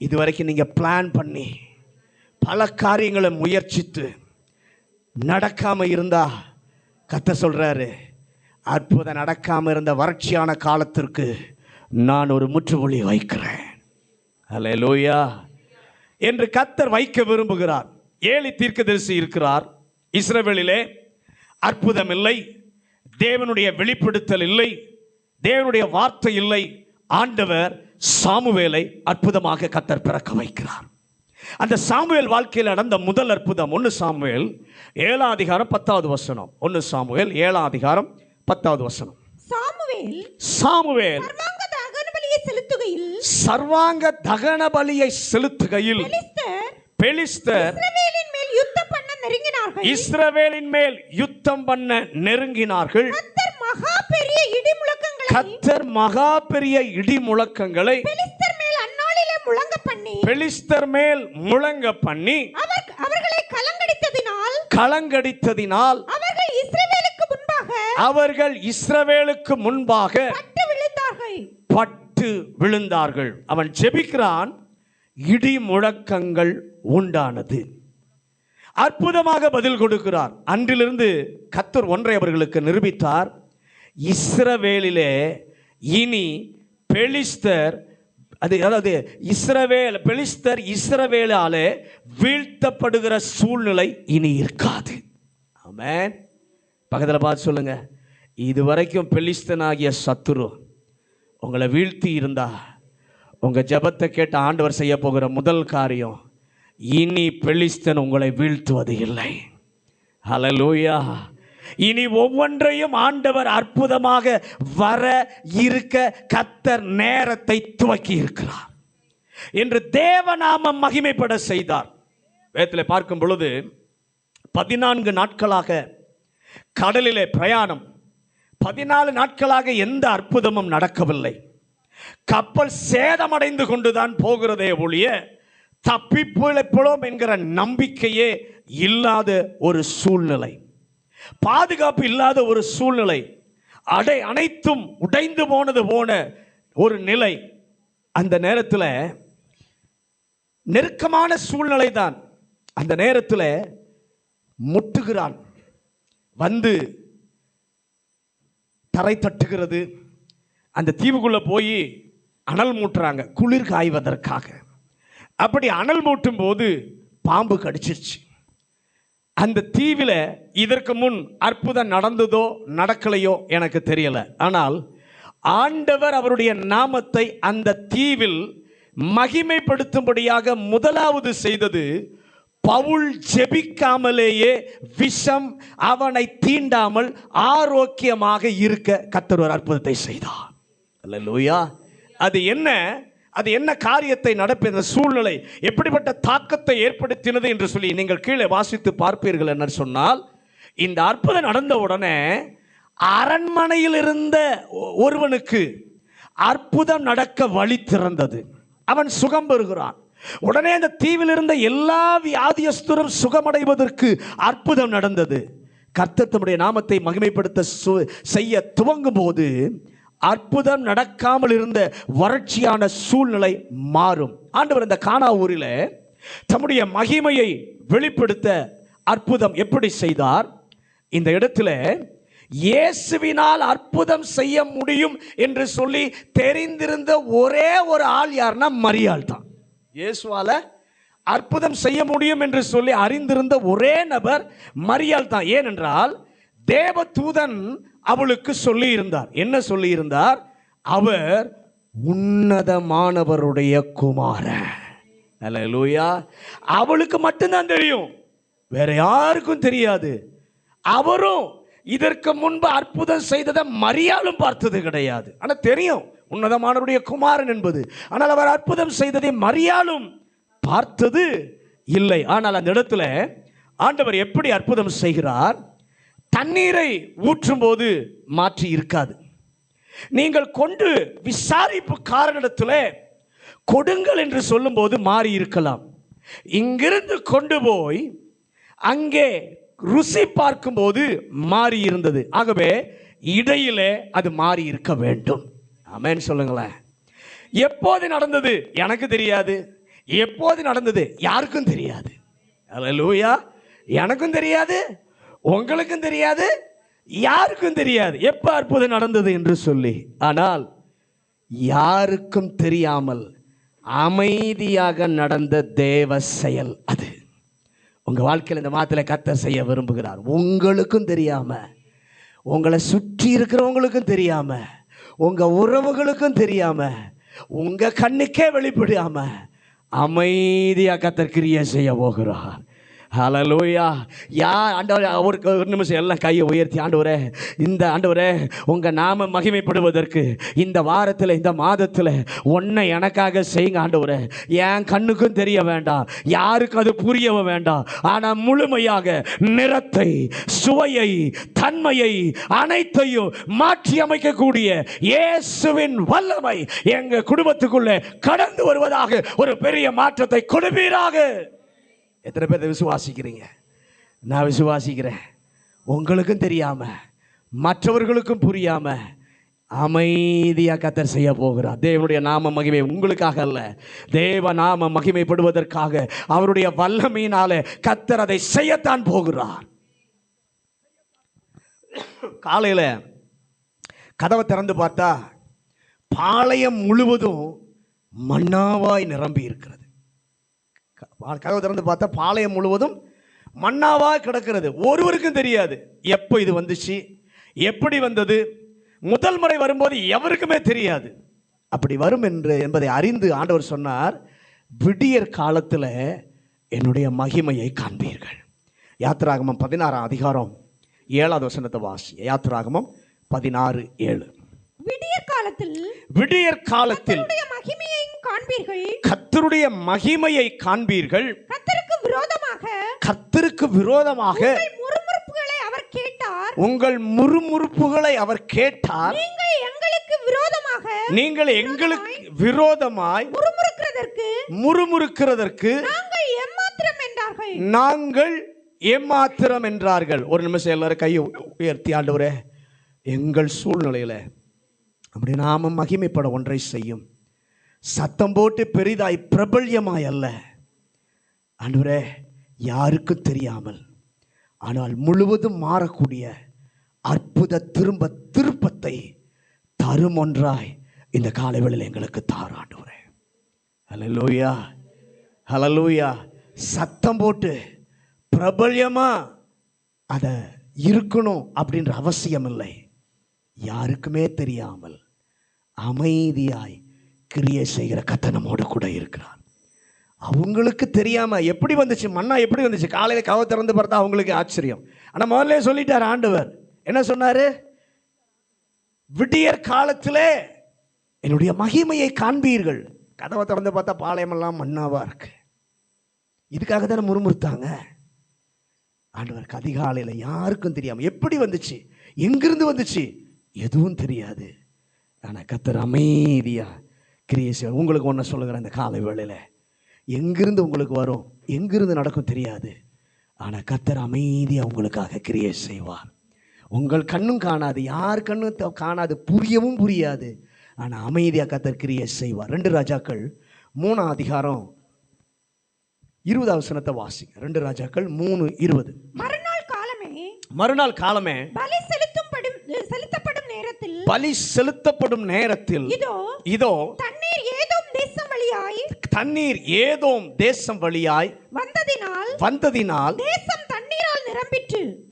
இதுவரைக்கும் நீங்க பிளான் பண்ணி பல காரியங்களை முயற்சித்து நடக்காம இருந்தா, கர்த்தர் சொல்றாரு, அற்புதம் நடக்காம இருந்த வறட்சியான காலத்திற்கு நான் ஒரு முற்றுப்புள்ளி வைக்கிறேன். அல்லேலூயா என்று கர்த்தர் வைக்க விரும்புகிறார். ஏலி தீர்க்கதரிசி இருக்கிறார். இஸ்ரவேலிலே அற்புதம் இல்லை, தேவனுடைய வெளிப்படுத்தல் இல்லை, தேவனுடைய வார்த்தை இல்லை. ஆண்டவர் சாமுவேலை அற்புதமாக கர்த்தர் பிறக்க வைக்கிறார். அந்த சாமுவேல் வாழ்க்கையில் நடந்த முதல் அற்புதம் 1 சாமுவேல் 7ஆம் அதிகாரம் 10வது வசனம். 1 சாமுவேல் 7ஆம் அதிகாரம் 10வது வசனம். சாமுவேல் சர்வாங்க தகன பலியை செலுத்துகையில் பெலிஸ்தர் இஸ்ரவேலின் மேல் யுத்தம் பண்ண நெருங்கினார்கள். கர்த்தர் மகா பெரிய இடி முழக்கங்களை பெலிஸ்தர் மேல் முழங்க பண்ணி அவர்களை கலங்கடித்ததினால் கலங்கடித்ததினால் அவர்கள் இஸ்ரவேலுக்கு முன்பாக பட்டு விழுந்தார்கள். அவன் ஜெபிக்கிறான், இடி முழக்கங்கள் உண்டானது. அற்புதமாக பதில் கொடுக்கிறார். அன்றிலிருந்து கர்த்தர் ஒன்றை அவர்களுக்கு நிரூபித்தார், இஸ்ரவேலிலே இனி பெலிஸ்தர் அதாவது பெலிஸ்தர் இஸ்ரவேலாலே வீழ்த்தப்படுகிற சூழ்நிலை இனி இருக்காது. ஆமென். பக்கத்தில் பார்த்து சொல்லுங்க, இதுவரைக்கும் பெலிஸ்தனாகிய சத்துரு உங்களை வீழ்த்தி இருந்தா உங்க ஜெபத்தை கேட்ட ஆண்டவர் செய்ய போகிற முதல் காரியம், இனி பெலிஸ்தன் உங்களை வீழ்த்துவது இல்லை. ஹல்லேலூயா. இனி ஒவ்வொன்றையும் ஆண்டவர் அற்புதமாக வர இருக்க கர்த்தர் நேரத்தை துவக்கி இருக்கிறார் என்று தேவநாமம் மகிமைப்பட செய்தார். வேதத்திலே பார்க்கும் பொழுது 14 நாட்களாக கடலிலே பிரயாணம், 14 நாட்களாக எந்த அற்புதமும் நடக்கவில்லை. கப்பல் சேதமடைந்து கொண்டுதான் போகிறதே ஒழிய தப்பி பிழைப்போம் என்கிற நம்பிக்கையே இல்லாத ஒரு சூழ்நிலை, பாதுகாப்பு இல்லாத ஒரு சூழ்நிலை, அனைத்தும் உடைந்து போனது போன ஒரு நிலை. அந்த நேரத்தில் நெருக்கமான சூழ்நிலை தான். அந்த நேரத்தில் முட்டுகிறான், வந்து தரை தட்டுகிறது. அந்த தீவுக்குள்ள போய் அனல் மூட்டுறாங்க குளிர் காய்வதற்காக. அப்படி அனல் மூட்டும் போது பாம்பு கடிச்சிருச்சு. அந்த தீவில் இதற்கு முன் அற்புதம் நடந்ததோ நடக்கலையோ எனக்கு தெரியல. ஆனால் ஆண்டவர் அவருடைய நாமத்தை அந்த தீவில் மகிமைப்படுத்தும்படியாக முதலாவது செய்தது, பவுல் ஜெபிக்காமலேயே விஷம் அவனை தீண்டாமல் ஆரோக்கியமாக இருக்க கர்த்தர் ஒரு அற்புதத்தை செய்தார். அல்லேலூயா. அது என்ன காரியத்தை நடப்பின சூழ்நிலை எப்படிப்பட்ட தாக்கத்தை ஏற்படுத்தினது என்று சொல்லி நீங்கள் கீழே வாசித்து பார்ப்பீர்கள். என்ன சொன்னால், இந்த அற்புதம் நடந்த உடனே அரண்மனையில் இருந்த ஒருவனுக்கு அற்புதம் நடக்க வழி திறந்தது. அவன் சுகம் பெறுகிறான். உடனே அந்த தீவில் இருந்த எல்லா வியாதியஸ்தரும் சுகமடைவதற்கு அற்புதம் நடந்தது. கர்த்தர் தம்முடைய நாமத்தை மகிமைப்படுத்த செய்ய துவங்கும் போது அற்புதம் நடக்காமல் இருந்த வறட்சியான சூழ்நிலை மாறும். ஆண்டவர் இந்த கானா ஊரில் தம்முடைய மகிமையை வெளிப்படுத்த அற்புதம் எப்படி செய்தார்? இந்த இடத்துல இயேசுவினால் அற்புதம் செய்ய முடியும் என்று சொல்லி தெரிந்திருந்த ஒரே ஒரு ஆள் யாருன்னா மரியாள் தான். இயேசுவால அற்புதம் செய்ய முடியும் என்று சொல்லி அறிந்திருந்த ஒரே நபர் மரியாள் தான். ஏனென்றால் தேவதூதன் அவளுக்கு சொல்லி இருந்தார். என்ன சொல்லி இருந்தார்? அவர் உன்னதமானவருடைய குமாரன். அல்லேலூயா. அவளுக்கு மட்டும்தான் தெரியும், வேற யாருக்கும் தெரியாது. அவரும் இதற்கு முன்பு அற்புதம் செய்ததை மரியாளும் பார்த்தது கிடையாது. ஆனால் தெரியும் உன்னதமானவருடைய குமாரன் என்பது. ஆனால் அவர் அற்புதம் செய்ததை மரியாளும் பார்த்தது இல்லை. ஆனால் அந்த இடத்துல ஆண்டவர் எப்படி அற்புதம் செய்கிறார்? தண்ணீரை ஊற்றும் போது மாற்றி இருக்காது. நீங்கள் கொண்டு விசாரிப்பு காரணத்தில் கொடுங்கள் என்று சொல்லும் போது மாறி இருக்கலாம். இங்கிருந்து கொண்டு போய் அங்கே ருசி பார்க்கும் போது மாறி இருந்தது. ஆகவே இடையிலே அது மாறி இருக்க வேண்டும். ஆமென் சொல்லுங்களேன். எப்போது நடந்தது எனக்கு தெரியாது, எப்போது நடந்தது யாருக்கும் தெரியாது. அல்லேலூயா. எனக்கும் தெரியாது, உங்களுக்கும் தெரியாது, யாருக்கும் தெரியாது எப்ப அற்புதம் நடந்தது என்று சொல்லி. ஆனால் யாருக்கும் தெரியாமல் அமைதியாக நடந்த தேவ செயல் அது. உங்க வாழ்க்கையில் இந்த மாதத்தில் கர்த்தர் செய்ய விரும்புகிறார். உங்களுக்கும் தெரியாம, உங்களை சுற்றி இருக்கிறவங்களுக்கும் தெரியாம, உங்க உறவுகளுக்கும் தெரியாம, உங்க கண்ணுக்கே வெளிப்படாம அமைதியாக கர்த்தர் கிரியை செய்ய போகிறார். ஹல்லேலூயா. ஆண்டவரே, ஒரு நிமிஷம் எல்லாம் கையை உயர்த்தி, ஆண்டவரே இந்த ஆண்டவரே உங்கள் நாம மகிமைப்படுவதற்கு இந்த வாரத்தில் இந்த மாதத்தில் ஒன்றை எனக்காக செய்யுங்க ஆண்டவரே. என் கண்ணுக்கும் தெரிய வேண்டாம், யாருக்கும் அது புரியவும் வேண்டாம். ஆனால் முழுமையாக நிறத்தை, சுவையை, தன்மையை அனைத்தையும் மாற்றி அமைக்கக்கூடிய இயேசுவின் வல்லமை எங்கள் குடும்பத்துக்குள்ளே கடந்து வருவதாக ஒரு பெரிய மாற்றத்தை கொடுப்பீராக. எத்தனை பேர் விசுவாசிக்கிறீங்க? நான் விசுவாசிக்கிறேன், உங்களுக்கும் தெரியாம மற்றவர்களுக்கும் புரியாம அமைதியா கர்த்தர் செய்ய போகிறார். தேவனுடைய நாம மகிமை உங்களுக்காக அல்ல, தேவ நாம மகிமைப்படுவதற்காக அவருடைய வல்லமையினாலே கர்த்தர் அதை செய்யத்தான் போகிறார். காலையில கதவை திறந்து பார்த்தா பாளையம் முழுவதும் மன்னாவாய் நிரம்பி இருக்கிறது. கதவை திறந்து பார்த்தா பாளையம் முழுவதும் மன்னாவாய் கிடக்கிறது. ஒருவருக்கும் தெரியாது எப்போ இது வந்துச்சு, எப்படி வந்தது. முதல் முறை வரும்போது எவருக்குமே தெரியாது. அப்படி வரும் என்பதை அறிந்து ஆண்டவர் சொன்னார், விடியற் காலத்தில் என்னுடைய மகிமையை காண்பீர்கள். யாத்திராகமம் 16 அதிகாரம் 7வது வசனத்தை வாசி. யாத்திராகமம் 16:7. விடியற் காலத்தில் மகிமையை காண்பீர்கள், கர்த்தருடைய மகிமையை காண்பீர்கள். கர்த்தருக்கு விரோதமாக உங்கள் முறுமுறுப்புகளை அவர் கேட்டார். நீங்கள் எங்களுக்கு விரோதமாய் முறுமுறுக்கிறதற்கு நாங்கள் ஏமாத்திரம் என்றார்கள். ஒரு நிமிஷம் எல்லாரும் கையை உயர்த்தி, ஆண்டவரே எங்கள் சூழ்நிலையில அப்படி நாம மகிமைப்பட ஒன்றை செய்யும். சத்தம் போட்டு பெரிதாய் பிரபல்யமாய் அல்ல ஆண்டவரே, யாருக்கும் தெரியாமல் ஆனால் முழுவதும் மாறக்கூடிய அற்புத திருப்பத்தை தரும் ஒன்றாய் இந்த காலைவேளையில் எங்களுக்கு தார் ஆண்டவரே. ஹல்லேலூயா, ஹல்லேலூயா. சத்தம் போட்டு பிரபல்யமா அதை இருக்கணும் அப்படின்ற அவசியம் இல்லை. யாருக்குமே தெரியாமல் அமைதியாய் கிரியை செய்கிற கர்த்தர் நம்மோடு கூட இருக்கிறார். அவங்களுக்கு தெரியாம எப்படி வந்துச்சு, மன்னா எப்படி வந்துச்சு, காலையில் கதவை திறந்து பார்த்தா அவங்களுக்கு ஆச்சரியம். ஆனால் முதல்ல சொல்லிட்டார் ஆண்டவர். என்ன சொன்னாரு? விடியற் காலத்திலே என்னுடைய மகிமையை காண்பீர்கள். கதவை திறந்து பார்த்தா பாளையமெல்லாம் மன்னாவா இருக்கு. இதுக்காக தானே முறுமுறுத்தாங்க. ஆண்டவருக்கு அதிகாலையில் யாருக்கும் தெரியாம எப்படி வந்துச்சு, எங்கிருந்து வந்துச்சு எதுவும் தெரியாது. ஆனால் கர்த்தர் அமைதியா கிரியை செய்வார். உங்களுக்கு ஒன்று சொல்லுகிறேன், இந்த காலை வேளையில் எங்கிருந்து உங்களுக்கு வரும், எங்கிருந்து நடக்கும் தெரியாது. ஆனால் கர்த்தர் அமைதியாக உங்களுக்காக கிரியை செய்வார். உங்கள் கண்ணும் காணாது, யார் கண்ணும் காணாது, புரியவும் புரியாது. ஆனால் அமைதியாக கர்த்தர் கிரியை செய்வார். 2 ராஜாக்கள் 3 அதிகாரம் 20வது வசனத்தை வாசிங்க. 2 ராஜாக்கள் 3:20. மறுநாள் காலமே பலி செலுத்தப்படும் நேரத்தில் இதோ தண்ணீர் ஏதோம் தேசம் வழியாய் வந்ததினால்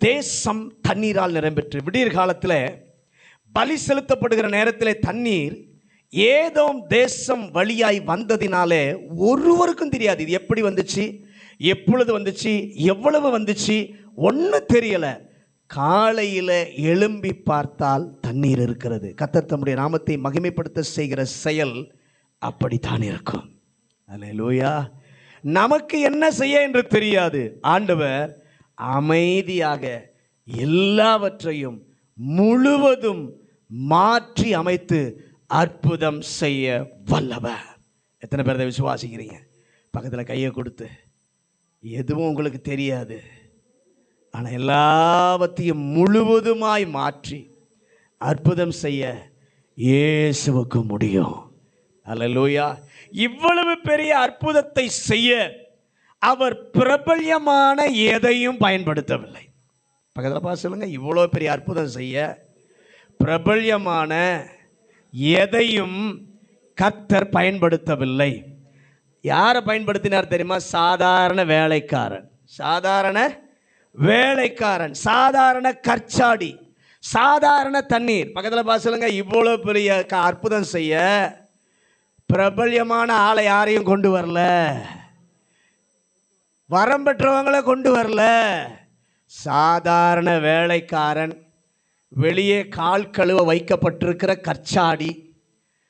தேசம் தண்ணீரால் நிரம்பிற்று. விடியற் காலத்தில் பலி செலுத்தப்படுகிற நேரத்தில் தண்ணீர் ஏதோம் தேசம் வழியாய் வந்ததினாலே ஒருவருக்கும் தெரியாது இது எப்படி வந்துச்சு, எப்பொழுது வந்துச்சு, எவ்வளவு வந்துச்சு, ஒன்றும் தெரியல. காலையில் எழும்பி பார்த்தால் தண்ணீர் இருக்கிறது. கர்த்தர் தம்முடைய நாமத்தை மகிமைப்படுத்த செய்கிற செயல் அப்படித்தான் இருக்கும். அல்லேலூயா. நமக்கு என்ன செய்ய என்று தெரியாது. ஆண்டவர் அமைதியாக எல்லாவற்றையும் முழுவதும் மாற்றி அமைத்து அற்புதம் செய்ய வல்லவர். எத்தனை பேர் அதை விசுவாசிக்கிறீங்க? பக்கத்தில் கையை கொடுத்து, எதுவும் உங்களுக்கு தெரியாது, ஆனால் எல்லாவற்றையும் முழுவதுமாய் மாற்றி அற்புதம் செய்ய இயேசுவுக்கு முடியும். அல்லேலூயா. இவ்வளவு பெரிய அற்புதத்தை செய்ய அவர் பிரபல்யமான எதையும் பயன்படுத்தவில்லை. பக்கத்தில் பார்த்து சொல்லுங்க, இவ்வளோ பெரிய அற்புதம் செய்ய பிரபல்யமான எதையும் கர்த்தர் பயன்படுத்தவில்லை. யாரை பயன்படுத்தினார் தெரியுமா? சாதாரண வேலைக்காரன், சாதாரண கற்சாடி, சாதாரண தண்ணீர். பக்கத்தில் பார்த்து சொல்லுங்க, இவ்வளோ பெரிய அற்புதம் செய்ய பிரபல்யமான ஆளை யாரையும் கொண்டு வரல, வரம் பெற்றவங்களை கொண்டு வரல. சாதாரண வேலைக்காரன், வெளியே கால் கழுவ வைக்கப்பட்டிருக்கிற கற்சாடி,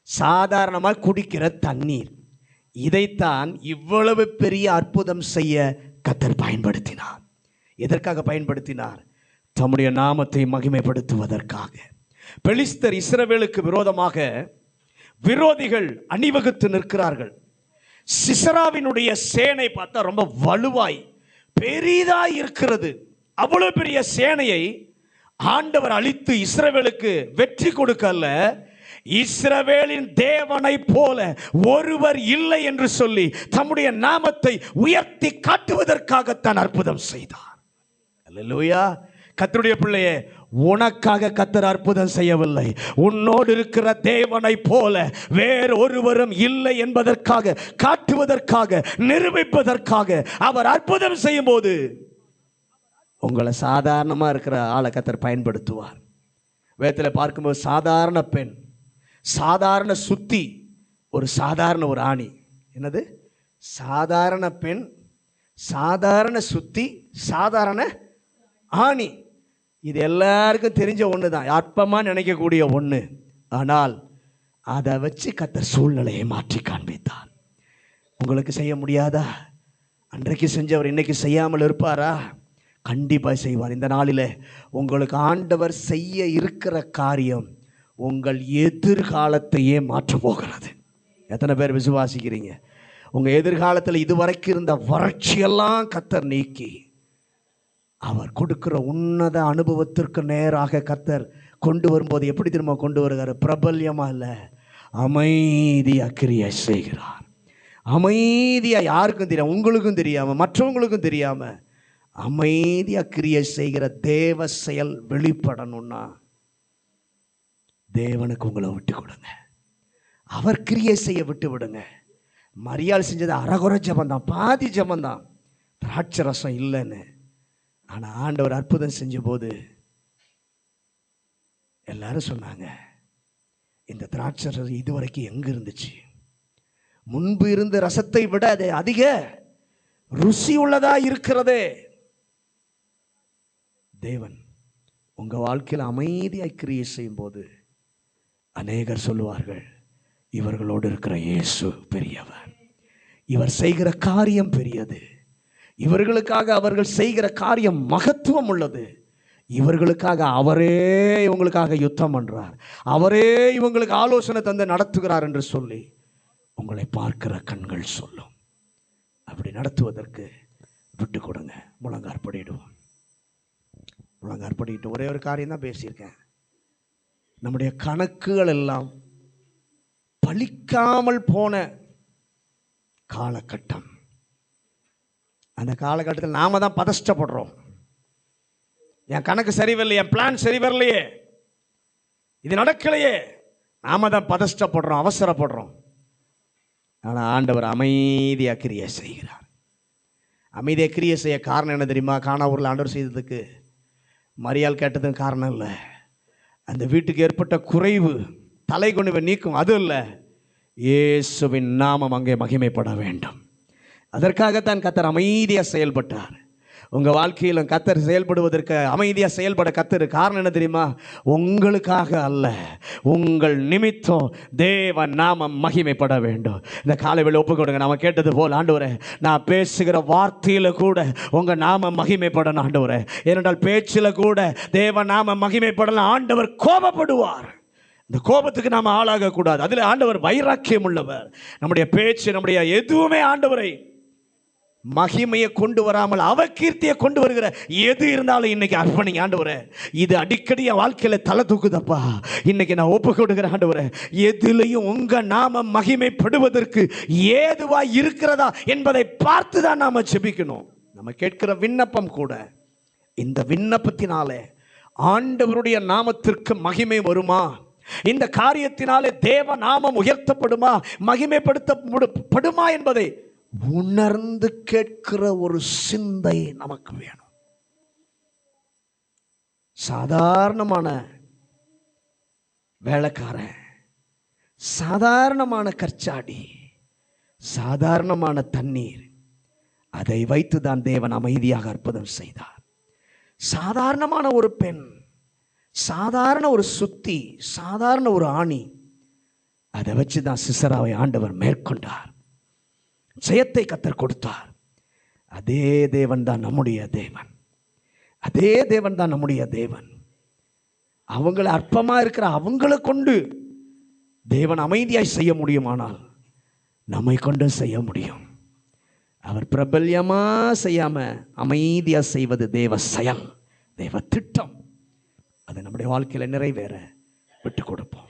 சாதாரணமாக குடிக்கிற தண்ணீர், இதைத்தான் இவ்வளவு பெரிய அற்புதம் செய்ய கர்த்தர் பயன்படுத்தினார். எதற்காக பயன்படுத்தினார்? தம்முடைய நாமத்தை மகிமைப்படுத்துவதற்காக. பெலிஸ்தர் இஸ்ரவேலுக்கு விரோதமாக விரோதிகள் அணிவகுத்து நிற்கிறார்கள். சிசராவினுடைய சேனை பார்த்தா ரொம்ப வலுவாய் பெரிதாய் இருக்கிறது. அவ்வளவு பெரிய சேனையை ஆண்டவர் அழித்து இஸ்ரவேலுக்கு வெற்றி கொடுக்கல, இஸ்ரவேலின் தேவனை போல ஒருவர் இல்லை என்று சொல்லி தம்முடைய நாமத்தை உயர்த்தி காட்டுவதற்காகத்தான் அற்புதம் செய்தார். அல்லேலூயா. கர்த்தருடைய பிள்ளையே, உனக்காக கர்த்தர் அற்புதம் செய்யவில்லை. உன்னோடு இருக்கிற தேவனை போல வேறு ஒருவரும் இல்லை என்பதற்காக, காட்டுவதற்காக, நிரூபிப்பதற்காக அவர் அற்புதம் செய்யும் போது உங்களை சாதாரணமாக இருக்கிற ஆளை கர்த்தர் பயன்படுத்துவார். வேதத்தில் பார்க்கும்போது சாதாரண பெண், சாதாரண சுத்தி, ஒரு சாதாரண ஒரு ஆணி. என்னது? சாதாரண பெண், சாதாரண சுத்தி, சாதாரண ஆணி. இது எல்லாருக்கும் தெரிஞ்ச ஒன்று தான், அற்பமாக நினைக்கக்கூடிய ஒன்று. ஆனால் அதை வச்சு கர்த்தர் சூழ்நிலையை மாற்றி காண்பித்தார். உங்களுக்கு செய்ய முடியாதா? அன்றைக்கு செஞ்சவர் இன்னைக்கு செய்யாமல் இருப்பாரா? கண்டிப்பாக செய்வார். இந்த நாளில் உங்களுக்கு ஆண்டவர் செய்ய இருக்கிற காரியம் உங்கள் எதிர்காலத்தையே மாற்ற போகிறது. எத்தனை பேர் விசுவாசிக்கிறீங்க? உங்கள் எதிர்காலத்தில் இதுவரைக்கும் இருந்த வறட்சியெல்லாம் கர்த்தர் நீக்கி அவர் கொடுக்கிற உன்னத அனுபவத்திற்கு நேராக கர்த்தர் கொண்டு வரும்போது எப்படி திரும்ப கொண்டு வருகிறார்? பிரபல்யமாக இல்லை, அமைதியாக கிரியை செய்கிறார். அமைதியாக, யாருக்கும் தெரியாமல், உங்களுக்கும் தெரியாமல், மற்றவங்களுக்கும் தெரியாமல் அமைதியாக கிரியை செய்கிற தேவ செயல் வெளிப்படணும்னா தேவனுக்கு உங்களை விட்டு கொடுங்க. அவர் கிரியை செய்ய விட்டு விடுங்க. மரியாள் செஞ்சது அறகுறை ஜபந்தான், பாதி ஜபந்தான், திராட்சை ரசம் இல்லைன்னு. ஆனால் ஆண்டவர் அற்புதம் செஞ்ச போது எல்லாரும் சொன்னாங்க, இந்த திராட்சை ரசம் இதுவரைக்கும் எங்கே இருந்துச்சு? முன்பு இருந்த ரசத்தை விட அது அதிக ருசி உள்ளதா இருக்கிறதே. தேவன் உங்கள் வாழ்க்கையில் அமைதியாக கிரியை செய்யும் போது அநேகர் சொல்லுவார்கள், இவர்களோடு இருக்கிற இயேசு பெரியவர், இவர் செய்கிற காரியம் பெரியது, இவர்களுக்காக அவர்கள் செய்கிற காரியம் மகத்துவம் உள்ளது, இவர்களுக்காக அவரே இவங்களுக்காக யுத்தம் பண்றார், அவரே இவங்களுக்கு ஆலோசனை தந்து நடத்துகிறார் என்று சொல்லி உங்களை பார்க்கிற கண்கள் சொல்லும். அப்படி நடத்துவதற்கு விட்டு கொடுங்க. முழங்காற்படிடுவோம். முழங்காற்படிட்டு ஒரே ஒரு காரியம் தான் பேசியிருக்கேன். நம்முடைய கணக்குகள் எல்லாம் பலிக்காமல் போன காலகட்டம். அந்த காலகட்டத்தில் நாம தான் பதஷ்டப்படுறோம். என் கணக்கு சரிவரலையே, என் பிளான் சரி வரலையே, இது நடக்கலையே, நாம தான் பதஷ்டப்படுறோம், அவசரப்படுறோம். ஆனால் ஆண்டவர் அமைதியாக கிரியை செய்கிறார். அமைதியாக கிரியை செய்ய காரணம் என்ன தெரியுமா? கானாவூரில் ஆண்டவர் செய்ததுக்கு மரியாள் கேட்டதுக்கு காரணம் இல்லை, அந்த வீட்டுக்கு ஏற்பட்ட குறைவு தலை கொண்டு நீக்கும், அது இல்லை, இயேசுவின் நாமம் அங்கே மகிமைப்பட வேண்டும். அதற்காகத்தான் கர்த்தர் அமைதியாக செயல்பட்டார். உங்கள் வாழ்க்கையில் கர்த்தர் செயல்படுவதற்கு, அமைதியாக செயல்பட கர்த்தர் காரணம் என்ன தெரியுமா? உங்களுக்காக அல்ல, உங்கள் நிமித்தம் தேவ நாமம் மகிமைப்பட வேண்டும். இந்த காலைவேளை ஒப்பு கொடுங்க. நாம கேட்டது போல், ஆண்டவரே, நான் பேசுகிற வார்த்தையில் கூட உங்கள் நாமம் மகிமைப்படணும் ஆண்டவரே. ஏனென்றால் பேச்சில் கூட தேவ நாமம் மகிமைப்படலாம், ஆண்டவர் கோபப்படுவார். இந்த கோபத்துக்கு நாம் ஆளாகக்கூடாது. அதில் ஆண்டவர் வைராக்கியம் உள்ளவர். நம்முடைய பேச்சு, நம்முடைய எதுவுமே ஆண்டவரை மகிமையை கொண்டு வராமல் அவகீர்த்தியை கொண்டு வருகிற எது இருந்தாலும் இன்னைக்கு அர்ப்பணிங்க. ஆண்டவரே, இது அடிக்கடி என் வாழ்க்கையில் தலை தூக்குதப்பா, இன்னைக்கு நான் ஒப்பு கொடுக்குறேன். ஆண்டவரே, எதிலையும் உங்க நாமம் மகிமைப்படுவதற்கு ஏதுவா இருக்கிறதா என்பதை பார்த்து தான் நாம ஜெபிக்கணும். நம்ம கேட்கிற விண்ணப்பம் கூட, இந்த விண்ணப்பத்தினாலே ஆண்டவருடைய நாமத்திற்கு மகிமை வருமா? இந்த காரியத்தினாலே தேவ நாமம் உயர்த்தப்படுமா, மகிமைப்படுத்தப்படுமா என்பதை உணர்ந்து கேட்கிற ஒரு சிந்தை நமக்கு வேணும். சாதாரணமான வேலைக்காரன், சாதாரணமான கற்சாடி, சாதாரணமான தண்ணீர், அதை வைத்துதான் தேவன் அமைதியாக அற்புதம் செய்தார். சாதாரணமான ஒரு பெண், சாதாரண ஒரு சுத்தி, சாதாரண ஒரு ஆணி, அதை வச்சு தான் சிசராவை ஆண்டவர் மேற்கொண்டார். ஜெயத்தை கர்த்தர் கொடுத்தார். அதே தேவன் தான் நம்முடைய தேவன். அதே தேவன் தான் நம்முடைய தேவன். அவங்களை அற்பமாக இருக்கிற அவங்களை கொண்டு தேவன் அமைதியாய் செய்ய முடியுமானால் நம்மை கொண்டு செய்ய முடியும். அவர் பிரபல்யமா செய்யாம அமைதியா செய்வது தேவ செயல், தேவ திட்டம். அது நம்முடைய வாழ்க்கையில நிறைவேற விட்டு கொடுப்போம்.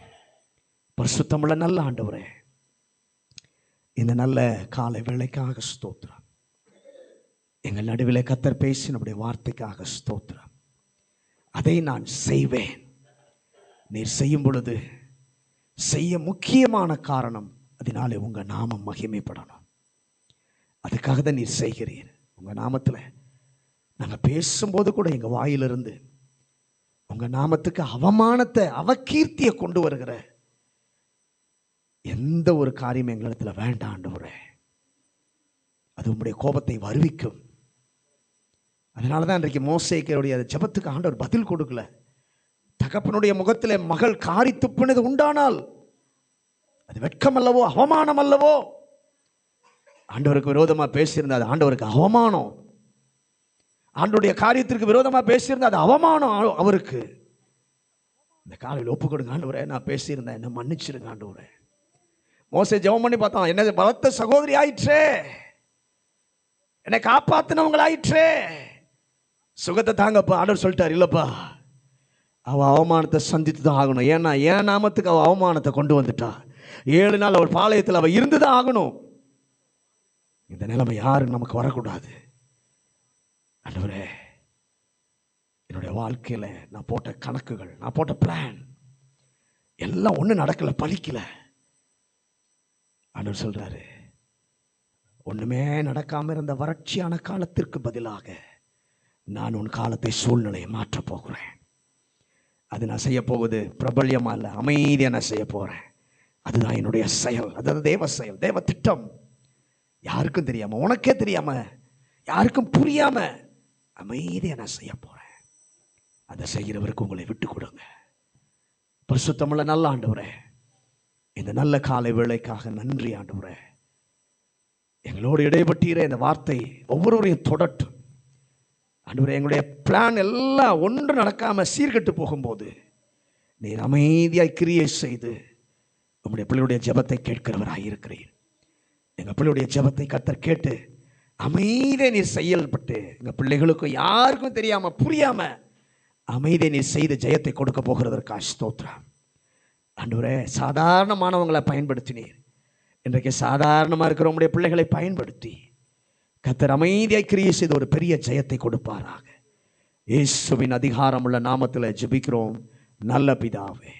பரிசுத்தமுள்ள நல்ல ஆண்டவரே, இந்த நல்ல காலை வேளைக்காக ஸ்தோத்திரம். எங்கள் நடுவில் கர்த்தர் பேசி நம்முடைய வார்த்தைக்காக ஸ்தோத்திரம். அதை நான் செய்வேன். நீர் செய்யும் பொழுது செய்ய முக்கியமான காரணம், அதனாலே உங்க நாமம் மகிமைப்படணும். அதுக்காக தான் நீர் செய்கிறீர். உங்க நாமத்தில் நாங்கள் பேசும்போது கூட எங்கள் வாயிலிருந்து உங்க நாமத்துக்கு அவமானத்தை, அவகீர்த்தியை கொண்டு வருகிற எந்த ஒரு காரியம் எங்களிடத்துல வேண்டாம் ஆண்டவரே. அது உங்களுடைய கோபத்தை வருவிக்கும். அதனால தான் இன்றைக்கு மோசேக்கருடைய ஜெபத்துக்கு ஆண்டவர் பதில் கொடுக்கல. தகப்பனுடைய முகத்தில் மகள் காரி துப்புனது உண்டானால் அது வெட்கம் அல்லவோ, அவமானம் அல்லவோ? ஆண்டவருக்கு விரோதமாக பேசியிருந்தா அது ஆண்டவருக்கு அவமானம். ஆண்டவருடைய காரியத்திற்கு விரோதமாக பேசியிருந்தா அது அவமானம் அவருக்கு. இந்த காலையில் ஒப்பு கொடுங்க ஆண்டவரே, நான் பேசியிருந்தேன், என்ன மன்னிச்சிருங்க ஆண்டவரே. மோசே ஜெபம் பண்ணி பார்த்தான், என்ன பலத்த சகோதரி ஆயிற்றே, என்னை காப்பாத்தினவங்களாயிற்றே, சுகத்தை தாங்கப்பா. ஆண்டவர் சொல்லிட்டார், இல்லப்பா அவள் அவமானத்தை சந்தித்து தான் ஆகணும். ஏன்னா என் நாமத்துக்கு அவள் அவமானத்தை கொண்டு வந்துட்டா. 7 நாள் அவள் பாளையத்தில் அவள் இருந்து தான் ஆகணும். இந்த நிலைமை யாரும் நமக்கு வரக்கூடாது. ஆண்டவரே, என்னுடைய வாழ்க்கையில் நான் போட்ட கணக்குகள், நான் போட்ட பிளான் எல்லாம் ஒன்றும் நடக்கலை, பலிக்கலை. ஆண்டவர் சொல்றாரு, ஒண்ணுமே நடக்காம இருந்த வறட்சியான காலத்திற்கு பதிலாக நான் உன் காலத்தை, சூழ்நிலையை மாற்றப் போகிறேன். அது நான் செய்ய போவது பிரபல்யமா இல்லை, அமைதியாக நான் செய்ய போறேன். அதுதான் என்னுடைய செயல், அதாவது தேவ செயல், தேவ திட்டம். யாருக்கும் தெரியாம, உனக்கே தெரியாம, யாருக்கும் புரியாம அமைதியாக நான் செய்ய போறேன். அதை செய்கிறவருக்கு உங்களை விட்டு கொடுங்க. பரிசுத்தமுள்ள நல்ல ஆண்டவரே, இந்த நல்ல காலை வேளைக்காக நன்றி ஆண்டவரே. எங்களோடு இடைப்பட்டீரே இந்த வார்த்தை ஒவ்வொருவரையும் தொடட்டும் ஆண்டவரே. எங்களுடைய பிளான் எல்லாம் ஒன்று நடக்காம சீர்கெட்டு போகும்போது நீர் அமைதியாய் கிரியை செய்து உங்களுடைய பிள்ளையுடைய ஜெபத்தை கேட்கிறவராக இருக்கிறீர். எங்கள் பிள்ளையுடைய ஜெபத்தை கர்த்தர் கேட்டு அமைதியை நீர் செயல்பட்டு எங்கள் பிள்ளைகளுக்கும் யாருக்கும் தெரியாம, புரியாம அமைதியை நீர் செய்து ஜெயத்தை கொடுக்க போகிறதற்காக ஸ்தோத்திரம் ஆண்டவரே. சாதாரணமானவங்களை பயன்படுத்தினீர், இன்றைக்கு சாதாரணமாக இருக்கிற உங்களுடைய பிள்ளைகளை பயன்படுத்தி கர்த்தர் அமைதியாய் கிரியை செய்து ஒரு பெரிய ஜெயத்தை கொடுப்பாராக. இயேசுவின் அதிகாரமுள்ள நாமத்தில் ஜெபிக்கிறோம் நல்ல பிதாவே.